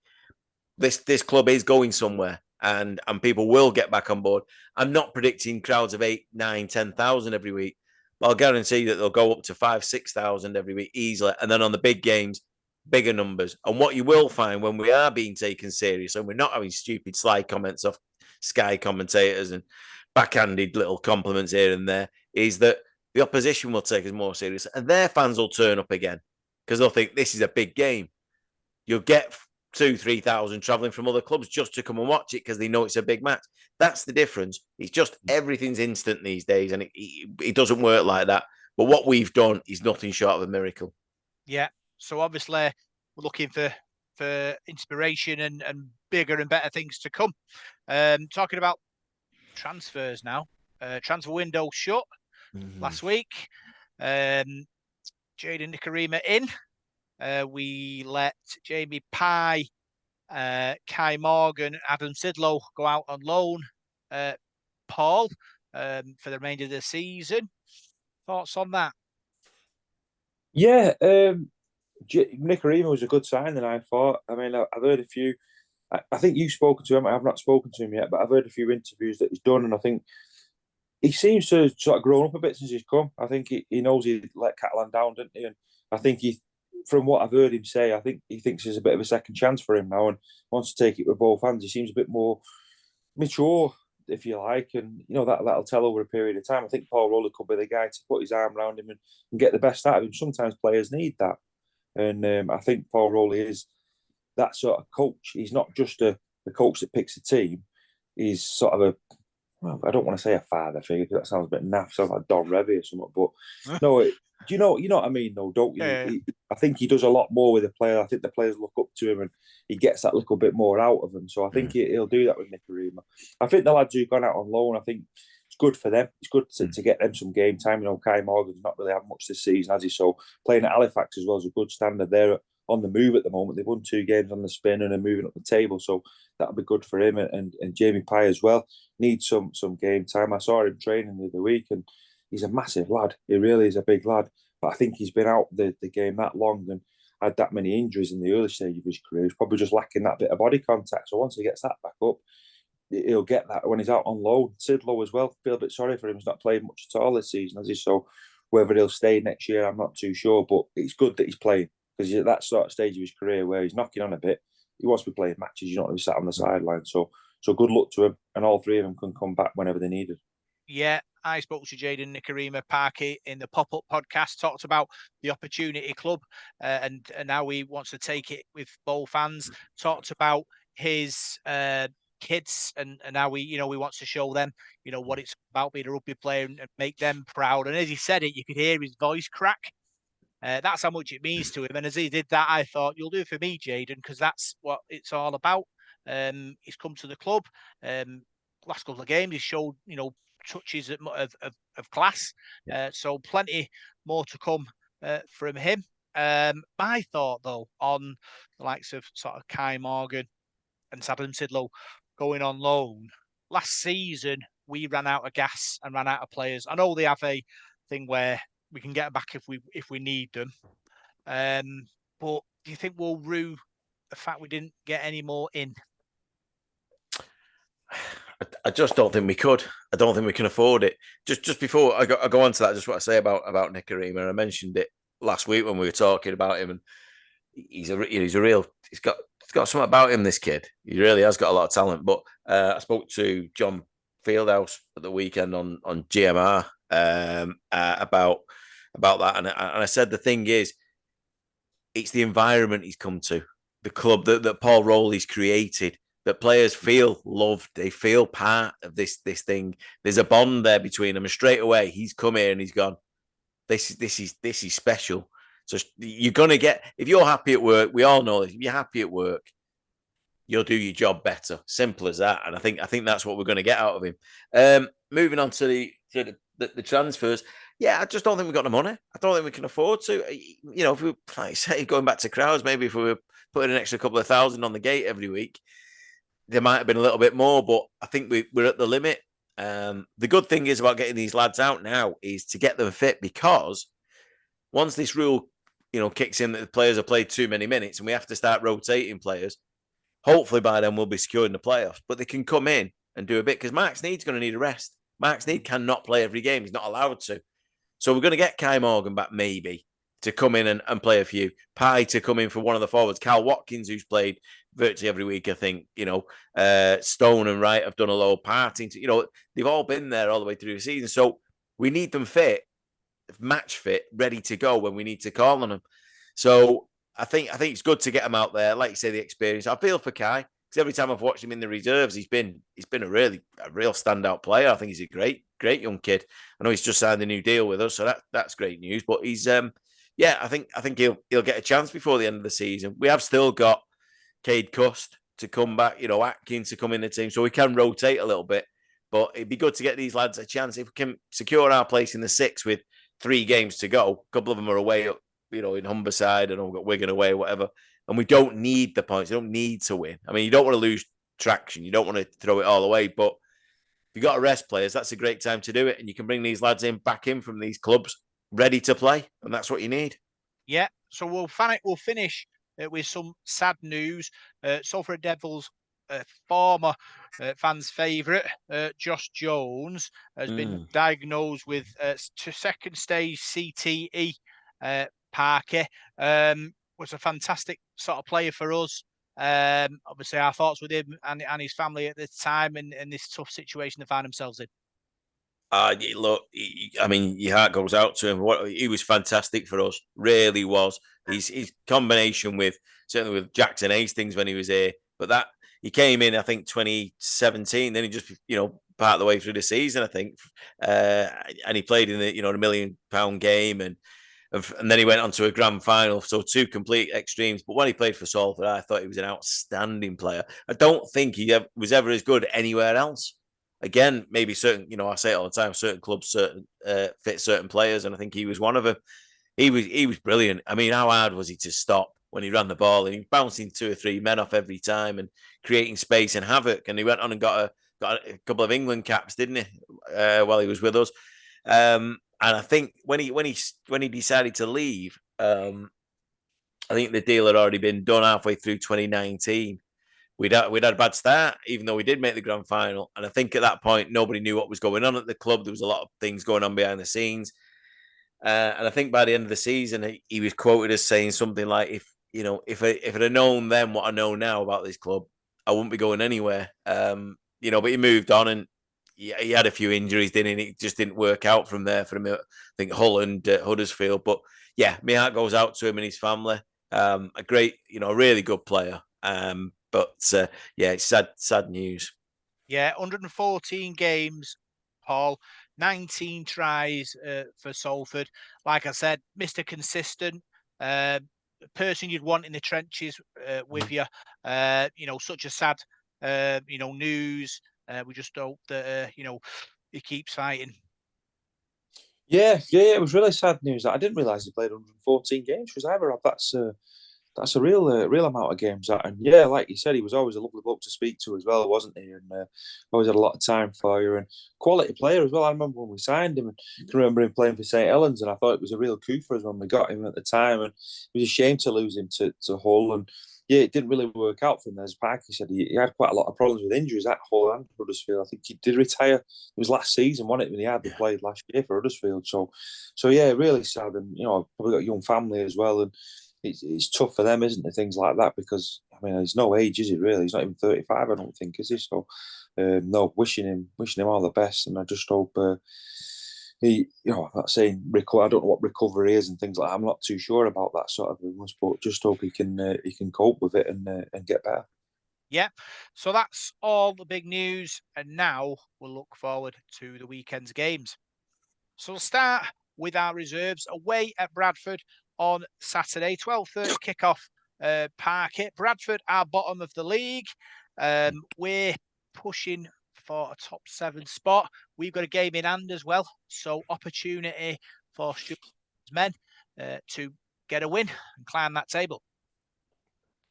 [SPEAKER 3] this club is going somewhere, and people will get back on board. I'm not predicting crowds of 8, 9, 10,000 every week, but I'll guarantee that they'll go up to 5,000, 6,000 every week easily. And then on the big games, bigger numbers. And what you will find when we are being taken serious, and we're not having stupid sly comments off Sky commentators and backhanded little compliments here and there, is that the opposition will take us more serious, and their fans will turn up again because they'll think this is a big game. You'll get 2,000-3,000 travelling from other clubs just to come and watch it because they know it's a big match. That's the difference. It's just everything's instant these days, and it doesn't work like that. But what we've done is nothing short of a miracle.
[SPEAKER 1] Yeah. So obviously we're looking for inspiration and bigger and better things to come. Talking about transfers now. Transfer window shut last week. Jaden Nikarima in. We let Jamie Pye, Kai Morgan, Adam Sidlow go out on loan. Paul, for the remainder of the season. Thoughts on that?
[SPEAKER 2] Yeah, Nikarima was a good signing, I thought. I mean, I've heard a few. I think you've spoken to him. I have not spoken to him yet, but I've heard a few interviews that he's done, and I think he seems to have sort of grown up a bit since he's come. I think he knows he let Catalan down, didn't he? And I think from what I've heard him say, I think he thinks there's a bit of a second chance for him now and wants to take it with both hands. He seems a bit more mature, if you like, and that'll tell over a period of time. I think Paul Rowley could be the guy to put his arm around him and get the best out of him. Sometimes players need that, and I think Paul Rowley is that sort of coach. He's not just the coach that picks a team. He's sort of I don't want to say a father figure because that sounds a bit naff, sounds like Don Revy or something. But no, do you know what I mean? Though, don't you?
[SPEAKER 1] Yeah.
[SPEAKER 2] I think he does a lot more with the player. I think the players look up to him and he gets that little bit more out of them. So I think he'll do that with Nikarima. I think the lads who've gone out on loan, I think it's good for them. It's good to get them some game time. Kai Morgan's not really had much this season, has he? So playing at Halifax as well is a good standard. They're on the move at the moment. They've won 2 games on the spin and are moving up the table. So that'll be good for him. And Jamie Pye as well needs some game time. I saw him training the other week and he's a massive lad. He really is a big lad. But I think he's been out the game that long and had that many injuries in the early stage of his career. He's probably just lacking that bit of body contact. So once he gets that back up, he'll get that when he's out on loan. Sidlow as well. Feel a bit sorry for him. He's not played much at all this season, has he? So whether he'll stay next year, I'm not too sure. But it's good that he's playing because he's at that sort of stage of his career where he's knocking on a bit. He wants to be playing matches. You don't want to be sat on the sideline. So good luck to him, and all three of them can come back whenever they need it.
[SPEAKER 1] Yeah, I spoke to Jayden Nikarima Parky in the Pop-Up podcast, talked about the Opportunity Club and how he wants to take it with bowl fans, talked about his kids and how we wants to show them, what it's about being a rugby player and make them proud. And as he said it, you could hear his voice crack. That's how much it means to him. And as he did that, I thought, you'll do it for me, Jayden, because that's what it's all about. He's come to the club. Last couple of games, he showed, touches of class. So plenty more to come from him. My thought, though, on the likes of sort of Kai Morgan and Adam Sidlow going on loan. Last season, we ran out of gas and ran out of players. I know they have a thing where we can get them back if we need them. But do you think we'll rue the fact we didn't get any more in?
[SPEAKER 3] I just don't think we could. I don't think we can afford it. Just before I go on to that, just what I say about Nikarima. I mentioned it last week when we were talking about him, and he's got something about him. This kid, he really has got a lot of talent. But I spoke to John Fieldhouse at the weekend on GMR about that, and I said the thing is, it's the environment he's come to, the club that Paul Rowley's created. That players feel loved, they feel part of this thing. There's a bond there between them, and straight away he's come here and he's gone, This is special. So you're gonna get, if you're happy at work, we all know this. If you're happy at work, you'll do your job better. Simple as that. And I think that's what we're going to get out of him. Moving on to the transfers. Yeah, I just don't think we've got the money. I don't think we can afford to. If we, like say, going back to crowds, maybe if we were putting an extra couple of thousand on the gate every week, there might have been a little bit more, but I think we're at the limit. The good thing is about getting these lads out now is to get them fit, because once this rule, kicks in that the players have played too many minutes and we have to start rotating players, hopefully by then we'll be securing the playoffs. But they can come in and do a bit, because Mark Sneed's going to need a rest. Mark Sneed cannot play every game. He's not allowed to. So we're going to get Kai Morgan back maybe to come in and play a few. Pye to come in for one of the forwards. Cal Watkins, who's played virtually every week, I think. Stone and Wright have done a low parting. They've all been there all the way through the season. So we need them fit, match fit, ready to go when we need to call on them. So I think it's good to get him out there. Like you say, the experience. I feel for Kai, because every time I've watched him in the reserves, he's been a real standout player. I think he's a great young kid. I know he's just signed a new deal with us, so that's great news. But he's I think he'll get a chance before the end of the season. We have still got Cade Cust to come back, Atkins to come in the team, so we can rotate a little bit. But it'd be good to get these lads a chance. If we can secure our place in the six with 3 games to go, a couple of them are away up, in Humberside, and we've got Wigan away, whatever. And we don't need the points. You don't need to win. I mean, you don't want to lose traction. You don't want to throw it all away. But if you've got to rest players, that's a great time to do it. And you can bring these lads back in from these clubs ready to play. And that's what you need.
[SPEAKER 1] Yeah. So we'll finish with some sad news. Salford Devils former fans' favourite, Josh Jones, has been diagnosed with second stage CTE. Parker was a fantastic sort of player for us. Obviously, our thoughts with him and his family at the time, and this tough situation they found themselves in.
[SPEAKER 3] Look, your heart goes out to him. He was fantastic for us, really was. His combination certainly with Jackson Hastings when he was here, but that he came in, I think 2017. Then he just part of the way through the season, I think, and he played in the the £1 million game, and then he went on to a grand final. So 2 complete extremes. But when he played for Salford, I thought he was an outstanding player. I don't think he was ever as good anywhere else. Again, maybe certain, I say it all the time, certain clubs fit certain players, and I think he was one of them. He was brilliant. I mean, how hard was he to stop when he ran the ball? And he was bouncing 2 or 3 men off every time and creating space and havoc. And he went on and got a couple of England caps, didn't he, while he was with us? And I think when he decided to leave, I think the deal had already been done halfway through 2019. we'd had a bad start, even though we did make the grand final. And I think at that point, nobody knew what was going on at the club. There was a lot of things going on behind the scenes. And I think by the end of the season, he was quoted as saying something like, if I'd have known then what I know now about this club, I wouldn't be going anywhere. But he moved on, and he had a few injuries, didn't he? It just didn't work out from there for him. I think Hull and Huddersfield. But yeah, my heart goes out to him and his family. A great, a really good player. It's sad news.
[SPEAKER 1] Yeah, 114 games, Paul, 19 tries for Salford. Like I said, Mr. Consistent, person you'd want in the trenches with you. Such a sad, news. We just hope that, he keeps fighting.
[SPEAKER 2] Yeah, it was really sad news. I didn't realise he played 114 games. Was ever that's a real amount of games. And yeah, like you said, he was always a lovely bloke to speak to as well, wasn't he? And always had a lot of time for you and quality player as well. I remember when we signed him, and I can remember him playing for St Helens, and I thought it was a real coup for us when we got him at the time. And it was a shame to lose him to Hull. And yeah, it didn't really work out for him. As Parky said, he had quite a lot of problems with injuries at Hull and Huddersfield. I think he did retire. It was last season, wasn't it, when he hardly played last year for Huddersfield. So yeah, really sad. And probably got a young family as well. And it's tough for them, isn't it? Things like that, because he's no age, is he? Really, he's not even 35. I don't think, is he? So, no, wishing him all the best, and I just hope I'm not saying recover. I don't know what recovery is and things like that. I'm not too sure about that sort of illness, but just hope he can cope with it and get better.
[SPEAKER 1] Yeah, so that's all the big news, and now we'll look forward to the weekend's games. So we'll start with our reserves away at Bradford on Saturday, 12:30 kickoff. Parkett. Bradford are bottom of the league. We're pushing for a top 7 spot. We've got a game in hand as well, so opportunity for Stuart's men to get a win and climb that table.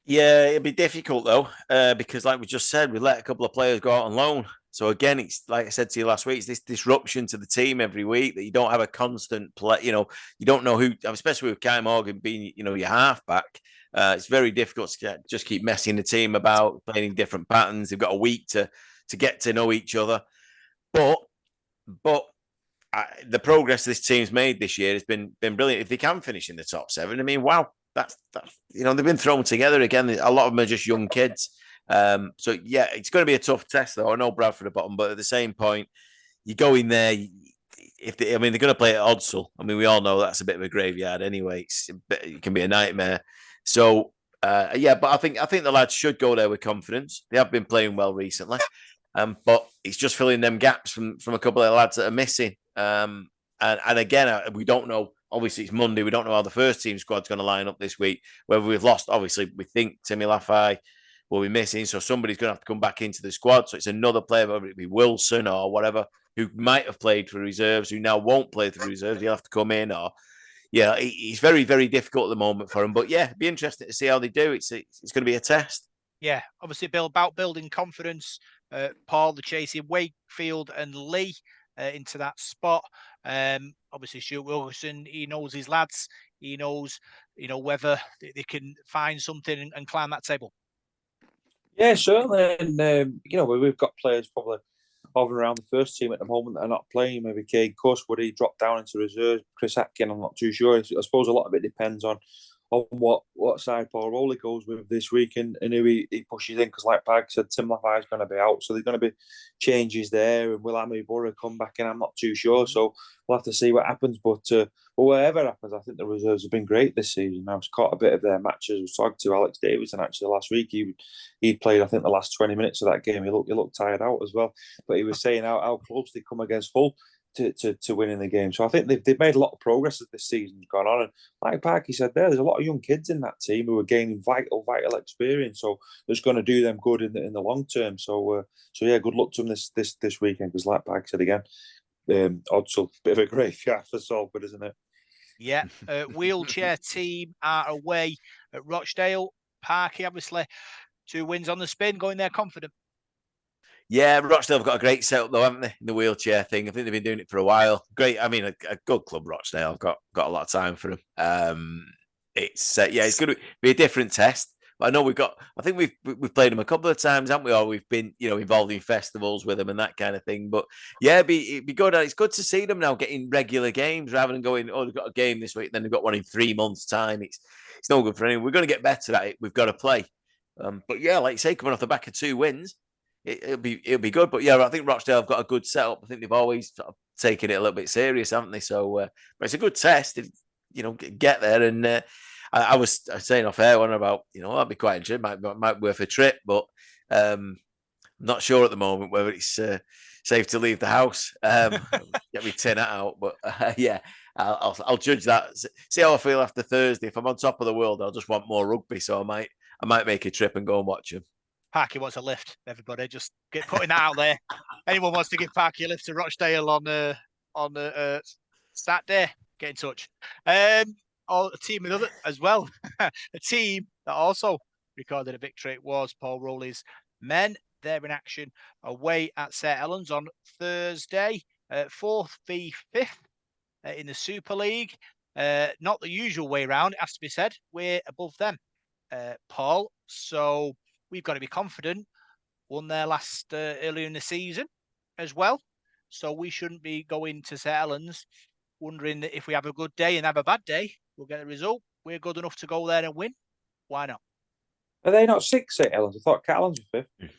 [SPEAKER 3] Yeah, it'd be difficult though, because like we just said, we let a couple of players go out on loan. So again, it's like I said to you last week, it's this disruption to the team every week that you don't have a constant play. You don't know who, especially with Kai Morgan being, your halfback. It's very difficult to just keep messing the team about, playing different patterns. They've got a week to get to know each other. But the progress this team's made this year has been brilliant. If they can finish in the top 7, wow. That's they've been thrown together again. A lot of them are just young kids. So yeah, it's going to be a tough test though. I know Bradford are bottom, but at the same point, you go in there. They're going to play at Oulton. We all know that's a bit of a graveyard anyway. It can be a nightmare. So but I think the lads should go there with confidence. They have been playing well recently, but it's just filling them gaps from a couple of lads that are missing. And again, we don't know. Obviously, it's Monday. We don't know how the first team squad's going to line up this week. Whether we've lost, obviously, we think Timmy Laffey will be missing. So somebody's going to have to come back into the squad. So it's another player, whether it be Wilson or whatever, who might have played for reserves, who now won't play for reserves. He'll have to come in. It's very, very difficult at the moment for him. But yeah, it'd be interesting to see how they do. It's going to be a test.
[SPEAKER 1] Yeah, obviously, Bill, about building confidence. Paul, the chasing Wakefield and Lee into that spot. Obviously, Stuart Wilson, he knows his lads. He knows, whether they can find something and climb that table.
[SPEAKER 2] Yeah, certainly. And, we've got players probably hovering around the first team at the moment that are not playing. Maybe Cade Cuss, would he drop down into reserve? Chris Atkin, I'm not too sure. I suppose a lot of it depends on what side Paul Rowley goes with this week and who he pushes in, because like Park said, Tim Laffey is going to be out, so there's going to be changes there. And will Amy Burrow come back in? I'm not too sure, so we'll have to see what happens. But whatever happens, I think the reserves have been great this season. I've caught a bit of their matches. I was talking to Alex Davidson actually last week. He played, I think, the last 20 minutes of that game. He looked tired out as well, but he was saying how close they come against Hull to winning the game. So I think they've made a lot of progress as this season's gone on. And like Parky said there's a lot of young kids in that team who are gaining vital experience. So it's going to do them good in the long term. So yeah, good luck to them this weekend, because like Parky said again, Odsel, bit of a graveyard for Salford, isn't it?
[SPEAKER 1] Yeah, wheelchair team are away at Rochdale. Parky, obviously, 2 wins on the spin, going there confident.
[SPEAKER 3] Yeah, Rochdale have got a great setup though, haven't they? In the wheelchair thing, I think they've been doing it for a while. Great, a good club, Rochdale. I've got a lot of time for them. It's going to be a different test. But I know I think we've played them a couple of times, haven't we? Or we've been, involved in festivals with them and that kind of thing. But yeah, it'd be good. It's good to see them now getting regular games rather than going, oh, they've got a game this week, then they've got one in 3 months' time. It's no good for anyone. We're going to get better at it. We've got to play. But yeah, like you say, coming off the back of 2 wins, it'll be good. But yeah, I think Rochdale have got a good setup. I think they've always sort of taken it a little bit serious, haven't they? So, but it's a good test. Get there. And I was saying off air one about, that'd be quite interesting. Might be worth a trip, but I'm not sure at the moment whether it's safe to leave the house. Get me tin out, but yeah, I'll judge that. See how I feel after Thursday. If I'm on top of the world, I'll just want more rugby. So I might make a trip and go and watch them.
[SPEAKER 1] Parky wants a lift. Everybody, just putting that out there. Anyone wants to give Parky a lift to Rochdale on Saturday? Get in touch. Or a team another as well. A team that also recorded a victory was Paul Rowley's men. They're in action away at St Helens on Thursday, 4th v 5th in the Super League. Not the usual way round, it has to be said. We're above them, Paul. So we've got to be confident. Won their last earlier in the season as well. So we shouldn't be going to St Helens wondering that if we have a good day and have a bad day, we'll get a result. We're good enough to go there and win. Why not?
[SPEAKER 2] Are they not 6, St Helens? I thought Catalans were 5th.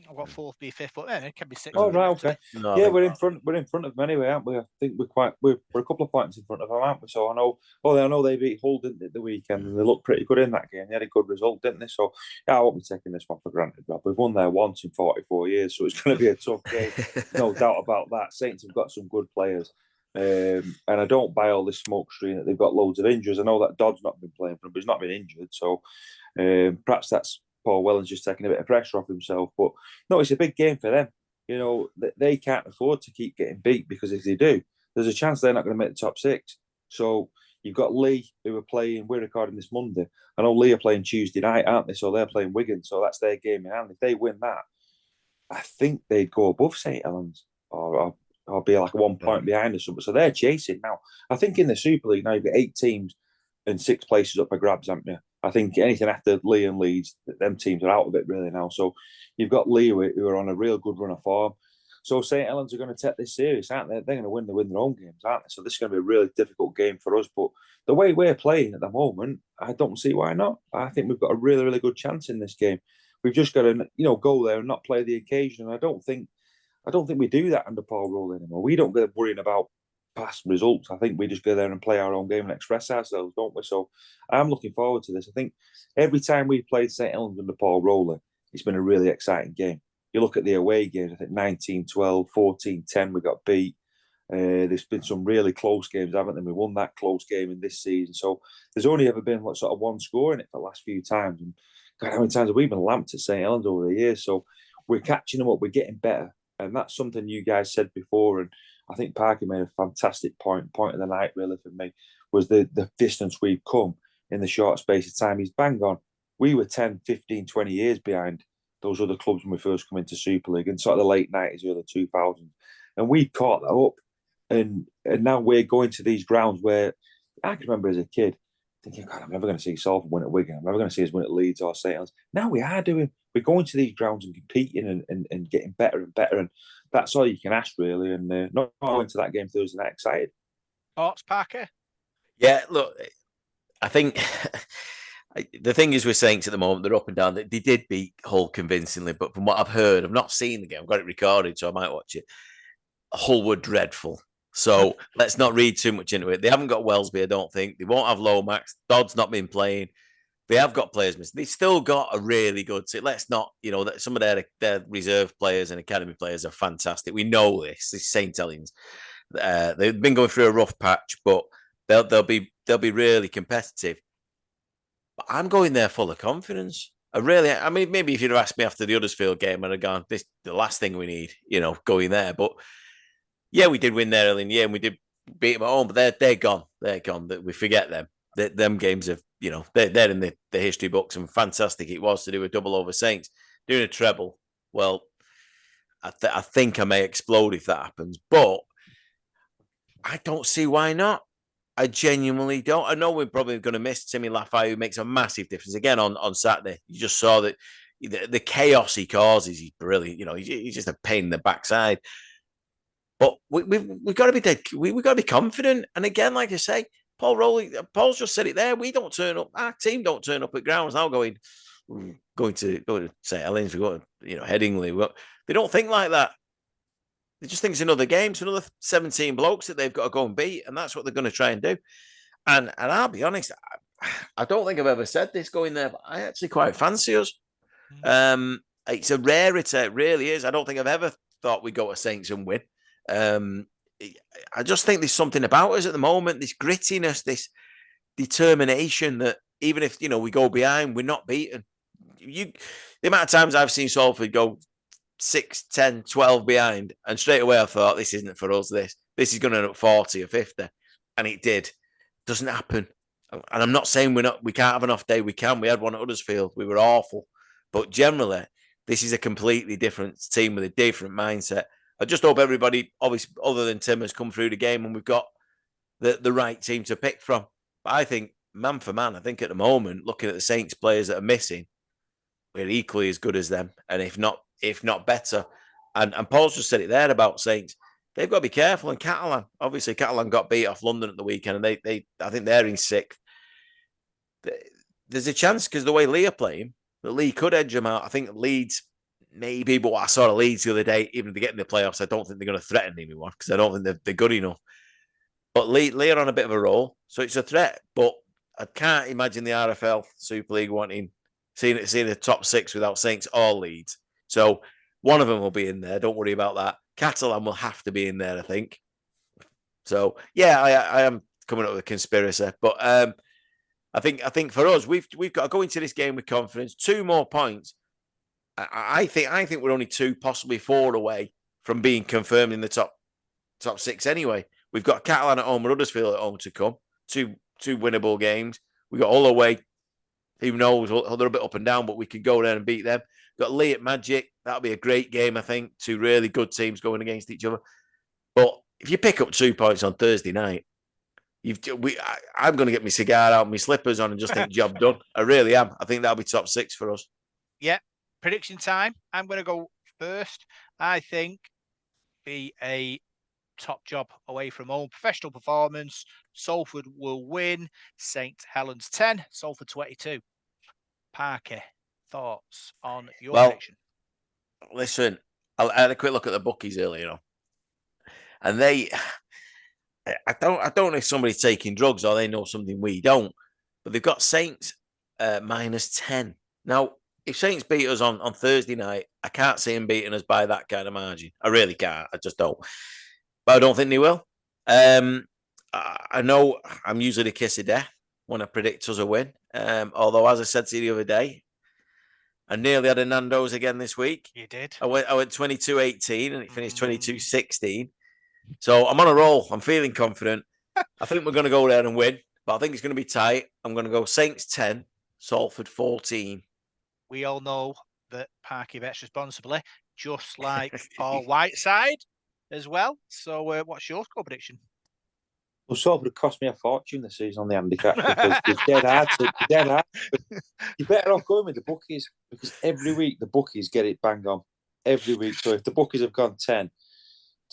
[SPEAKER 1] I've got 4th, be 5th, but it can be 6th.
[SPEAKER 2] Oh, right, okay.
[SPEAKER 3] No,
[SPEAKER 2] yeah, we're in front. We're in front of them anyway, aren't we? I think we're a couple of points in front of them, aren't we? So I know they beat Hull, didn't they, the weekend, and they looked pretty good in that game. They had a good result, didn't they? So yeah, I won't be taking this one for granted, Rob. We've won there once in 44 years, so it's going to be a tough game, no doubt about that. Saints have got some good players. And I don't buy all this smoke screen that they've got loads of injuries. I know that Dodd's not been playing for them, but he's not been injured. So perhaps that's Paul Whelan's just taking a bit of pressure off himself. But no, it's a big game for them. They can't afford to keep getting beat, because if they do, there's a chance they're not going to make the top 6. So you've got Lee, who are playing, we're recording this Monday. I know Lee are playing Tuesday night, aren't they? So they're playing Wigan. So that's their game in hand. If they win that, I think they'd go above St Helens or be like 1 point behind or something. So they're chasing now. I think in the Super League now you've got 8 teams and 6 places up for grabs, haven't you? I think anything after Lee and Leeds, them teams are out of it really now. So you've got Lee who are on a real good run of form. So St Helens are going to take this serious, aren't they? They're going to win their own games, aren't they? So this is going to be a really difficult game for us. But the way we're playing at the moment, I don't see why not. I think we've got a really, really good chance in this game. We've just got to, go there and not play the occasion. And I don't think we do that under Paul Rowley anymore. We don't get worrying about past results. I think we just go there and play our own game and express ourselves, don't we? So I'm looking forward to this. I think every time we've played St Helens under Paul Rowley, it's been a really exciting game. You look at the away games, I think 19-12, 14-10, we got beat. There's been some really close games, haven't there? We won that close game in this season. So there's only ever been sort of one score in it for the last few times. And God, how many times have we been lamped at St Helens over the years? So we're catching them up, we're getting better. And that's something you guys said before. And I think Parker made a fantastic point of the night, really, for me, was the distance we've come in the short space of time. He's bang on. We were 10, 15, 20 years behind those other clubs when we first come into Super League, and sort of the late 90s, early 2000s. And we caught that up. And now we're going to these grounds where I can remember as a kid thinking, God, I'm never going to see Salford win at Wigan. I'm never going to see us win at Leeds or St Helens. Now we're going to these grounds and competing and getting better and better. And that's all you can ask, really. And not going to that game Thursday night excited.
[SPEAKER 1] Thoughts, Parker?
[SPEAKER 3] Yeah, look, I think the thing is with Saints at the moment, they're up and down. They did beat Hull convincingly, but from what I've heard, I've not seen the game. I've got it recorded, so I might watch it. Hull were dreadful. So let's not read too much into it. They haven't got Wellesby, I don't think. They won't have Lomax. Dodd's not been playing. They have got players missing. They've still got a really good team. Let's not, that some of their reserve players and academy players are fantastic. We know this. This is St Helens. They've been going through a rough patch, but they'll be really competitive. But I'm going there full of confidence. I mean, maybe if you'd have asked me after the Huddersfield game, I'd have gone, this the last thing we need, going there. But yeah, we did win there early in the year, and we did beat them at home, but they're gone. They're gone. We forget them. Them games have, they're in the history books, and fantastic it was to do a double over Saints. Doing a treble, well, I think I may explode if that happens, but I don't see why not. I genuinely don't. I know we're probably going to miss Timmy Lafayette, who makes a massive difference. Again, on Saturday, you just saw that the chaos he causes, he's brilliant. You know, he's just a pain in the backside. But we've got to be dead. We've got to be confident. And again, like I say, Paul's just said it there. We don't turn up. Our team don't turn up at grounds now going to St Helens. We got Headingley. They don't think like that. They just think it's another game. It's another 17 blokes that they've got to go and beat, and that's what they're going to try and do. And I'll be honest, I don't think I've ever said this going there, but I actually quite fancy us. It's a rarity, it really is. I don't think I've ever thought we'd go to Saints and win. I just think there's something about us at the moment, this grittiness, this determination that even if we go behind, we're not beaten. The amount of times I've seen Salford go 6, 10, 12 behind, and straight away I thought, this isn't for us. This is going to end up 40 or 50, and it did. Doesn't happen. And I'm not saying we can't have an off day. We can. We had one at Huddersfield. We were awful, but generally this is a completely different team with a different mindset. I just hope everybody, obviously, other than Tim, has come through the game and we've got the right team to pick from. But I think, man for man, I think at the moment, looking at the Saints players that are missing, we're equally as good as them, and if not better. And Paul's just said it there about Saints. They've got to be careful. And Catalan got beat off London at the weekend, and I think they're in 6th. There's a chance, because the way Lee are playing, that Lee could edge them out. I think Leeds, maybe, but what I saw of Leeds the other day, even if they get in the playoffs, I don't think they're going to threaten anyone, because I don't think they're good enough. But Lee are on a bit of a roll, so it's a threat. But I can't imagine the RFL Super League seeing the top 6 without Saints or Leeds. So one of them will be in there. Don't worry about that. Catalan will have to be in there, I think. So yeah, I am coming up with a conspiracy, but I think for us, we've got to go into this game with confidence. 2 more points. I think we're only 2, possibly 4 away from being confirmed in the top 6 anyway. We've got Catalan at home and Huddersfield at home to come. Two winnable games. We got all away. Who knows? They're a bit up and down, but we could go there and beat them. We've got Lee at Magic. That'll be a great game, I think. 2 really good teams going against each other. But if you pick up 2 points on Thursday night, I'm going to get my cigar out, my slippers on, and just think job done. I really am. I think that'll be top 6 for us.
[SPEAKER 1] Yeah. Prediction time. I'm going to go first. I think be a top job away from home. Professional performance. Salford will win. St Helens 10, Salford 22. Parker, thoughts on your prediction?
[SPEAKER 3] Listen, I had a quick look at the bookies earlier, and I don't know if somebody's taking drugs or they know something we don't, but they've got Saints -10. Now, if Saints beat us on Thursday night, I can't see them beating us by that kind of margin. I really can't. I just don't. But I don't think they will. I know I'm usually the kiss of death when I predict us a win. Although, as I said to you the other day, I nearly had a Nando's again this week.
[SPEAKER 1] You did.
[SPEAKER 3] I went 22-18 and it finished 22-16. So I'm on a roll. I'm feeling confident. I think we're going to go there and win, but I think it's going to be tight. I'm going to go Saints 10, Salford 14.
[SPEAKER 1] We all know that Parky bets responsibly, just like Paul Whiteside as well. So what's your score prediction?
[SPEAKER 2] Well, Salford would cost me a fortune this season on the handicap, because it's dead hard. You're better off going with the bookies, because every week the bookies get it bang on. Every week. So if the bookies have gone 10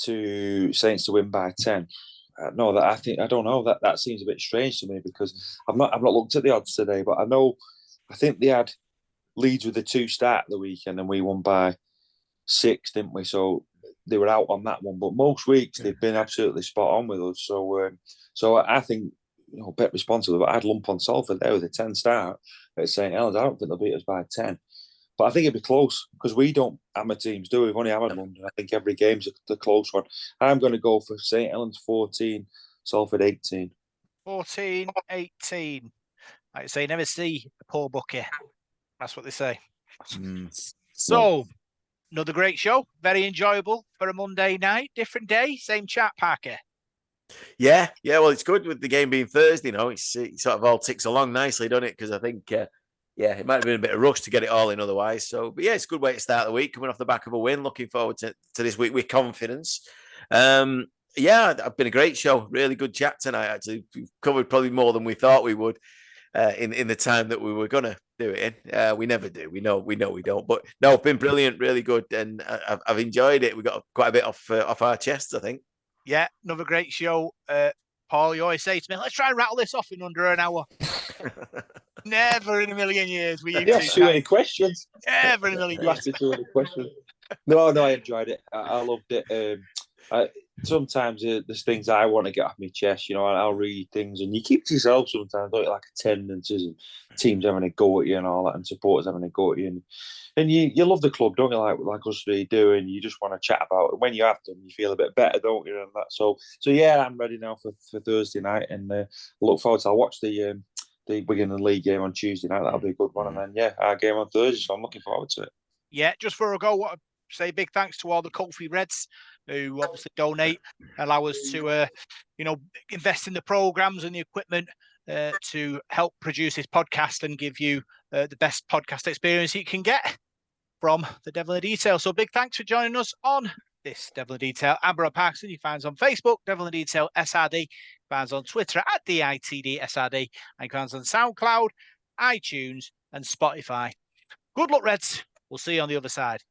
[SPEAKER 2] to Saints to win by 10, I don't know. That seems a bit strange to me, because I've not looked at the odds today, but I think they had Leeds with a 2 start the weekend and we won by 6, didn't we? So they were out on that one, but most weeks they've been absolutely spot on with us. So I think, bet responsibly, but I'd lump on Salford there with a 10 start at St Helens. I don't think they'll beat us by 10, but I think it'd be close, because we don't hammer teams, do we? We've only hammered London. I think every game's a close one. I'm going to go for St Helens 14, Salford 18.
[SPEAKER 1] 14-18. Like I say, never see a poor bookie. That's what they say. So, another great show. Very enjoyable for a Monday night. Different day, same chat, Parker.
[SPEAKER 3] Yeah. Well, it's good with the game being Thursday. It sort of all ticks along nicely, doesn't it? Because I think, it might have been a bit of rush to get it all in otherwise. So, but yeah, it's a good way to start the week, coming off the back of a win. Looking forward to this week with confidence. Yeah, it's been a great show. Really good chat tonight. Actually, we've covered probably more than we thought we would in the time that we were gonna do it in. We never do. We know we don't. But no, it's been brilliant, really good, and I've enjoyed it. We got quite a bit off our chests, I think.
[SPEAKER 1] Yeah, another great show. Paul, you always say to me, let's try and rattle this off in under an hour. Never in a million years.
[SPEAKER 2] You asked too many questions.
[SPEAKER 1] Never in a million
[SPEAKER 2] You
[SPEAKER 1] years.
[SPEAKER 2] asked me too many questions. No, I enjoyed it. I loved it. Sometimes there's things I want to get off my chest. I'll read things, and you keep to yourself sometimes, don't you? Like attendances and teams having a go at you and all that, and supporters having a go at you. And you love the club, don't you? Like us three do, and you just want to chat about it. When you have them, you feel a bit better, don't you? And that. So yeah, I'm ready now for Thursday night, and look forward to. I'll watch the Wigan and League game on Tuesday night. That'll be a good one, and then our game on Thursday. So I'm looking forward to it.
[SPEAKER 1] Yeah, just for a go, what I say big thanks to all the Comfy Reds who obviously donate, allow us to invest in the programs and the equipment to help produce this podcast and give you the best podcast experience you can get from the Devil in the Detail. So big thanks for joining us on this Devil in the Detail. Amber Parkinson, you find us on Facebook, Devil in the Detail SRD, you find us on Twitter at DITDSRD, and you find us on SoundCloud, iTunes, and Spotify. Good luck, Reds. We'll see you on the other side.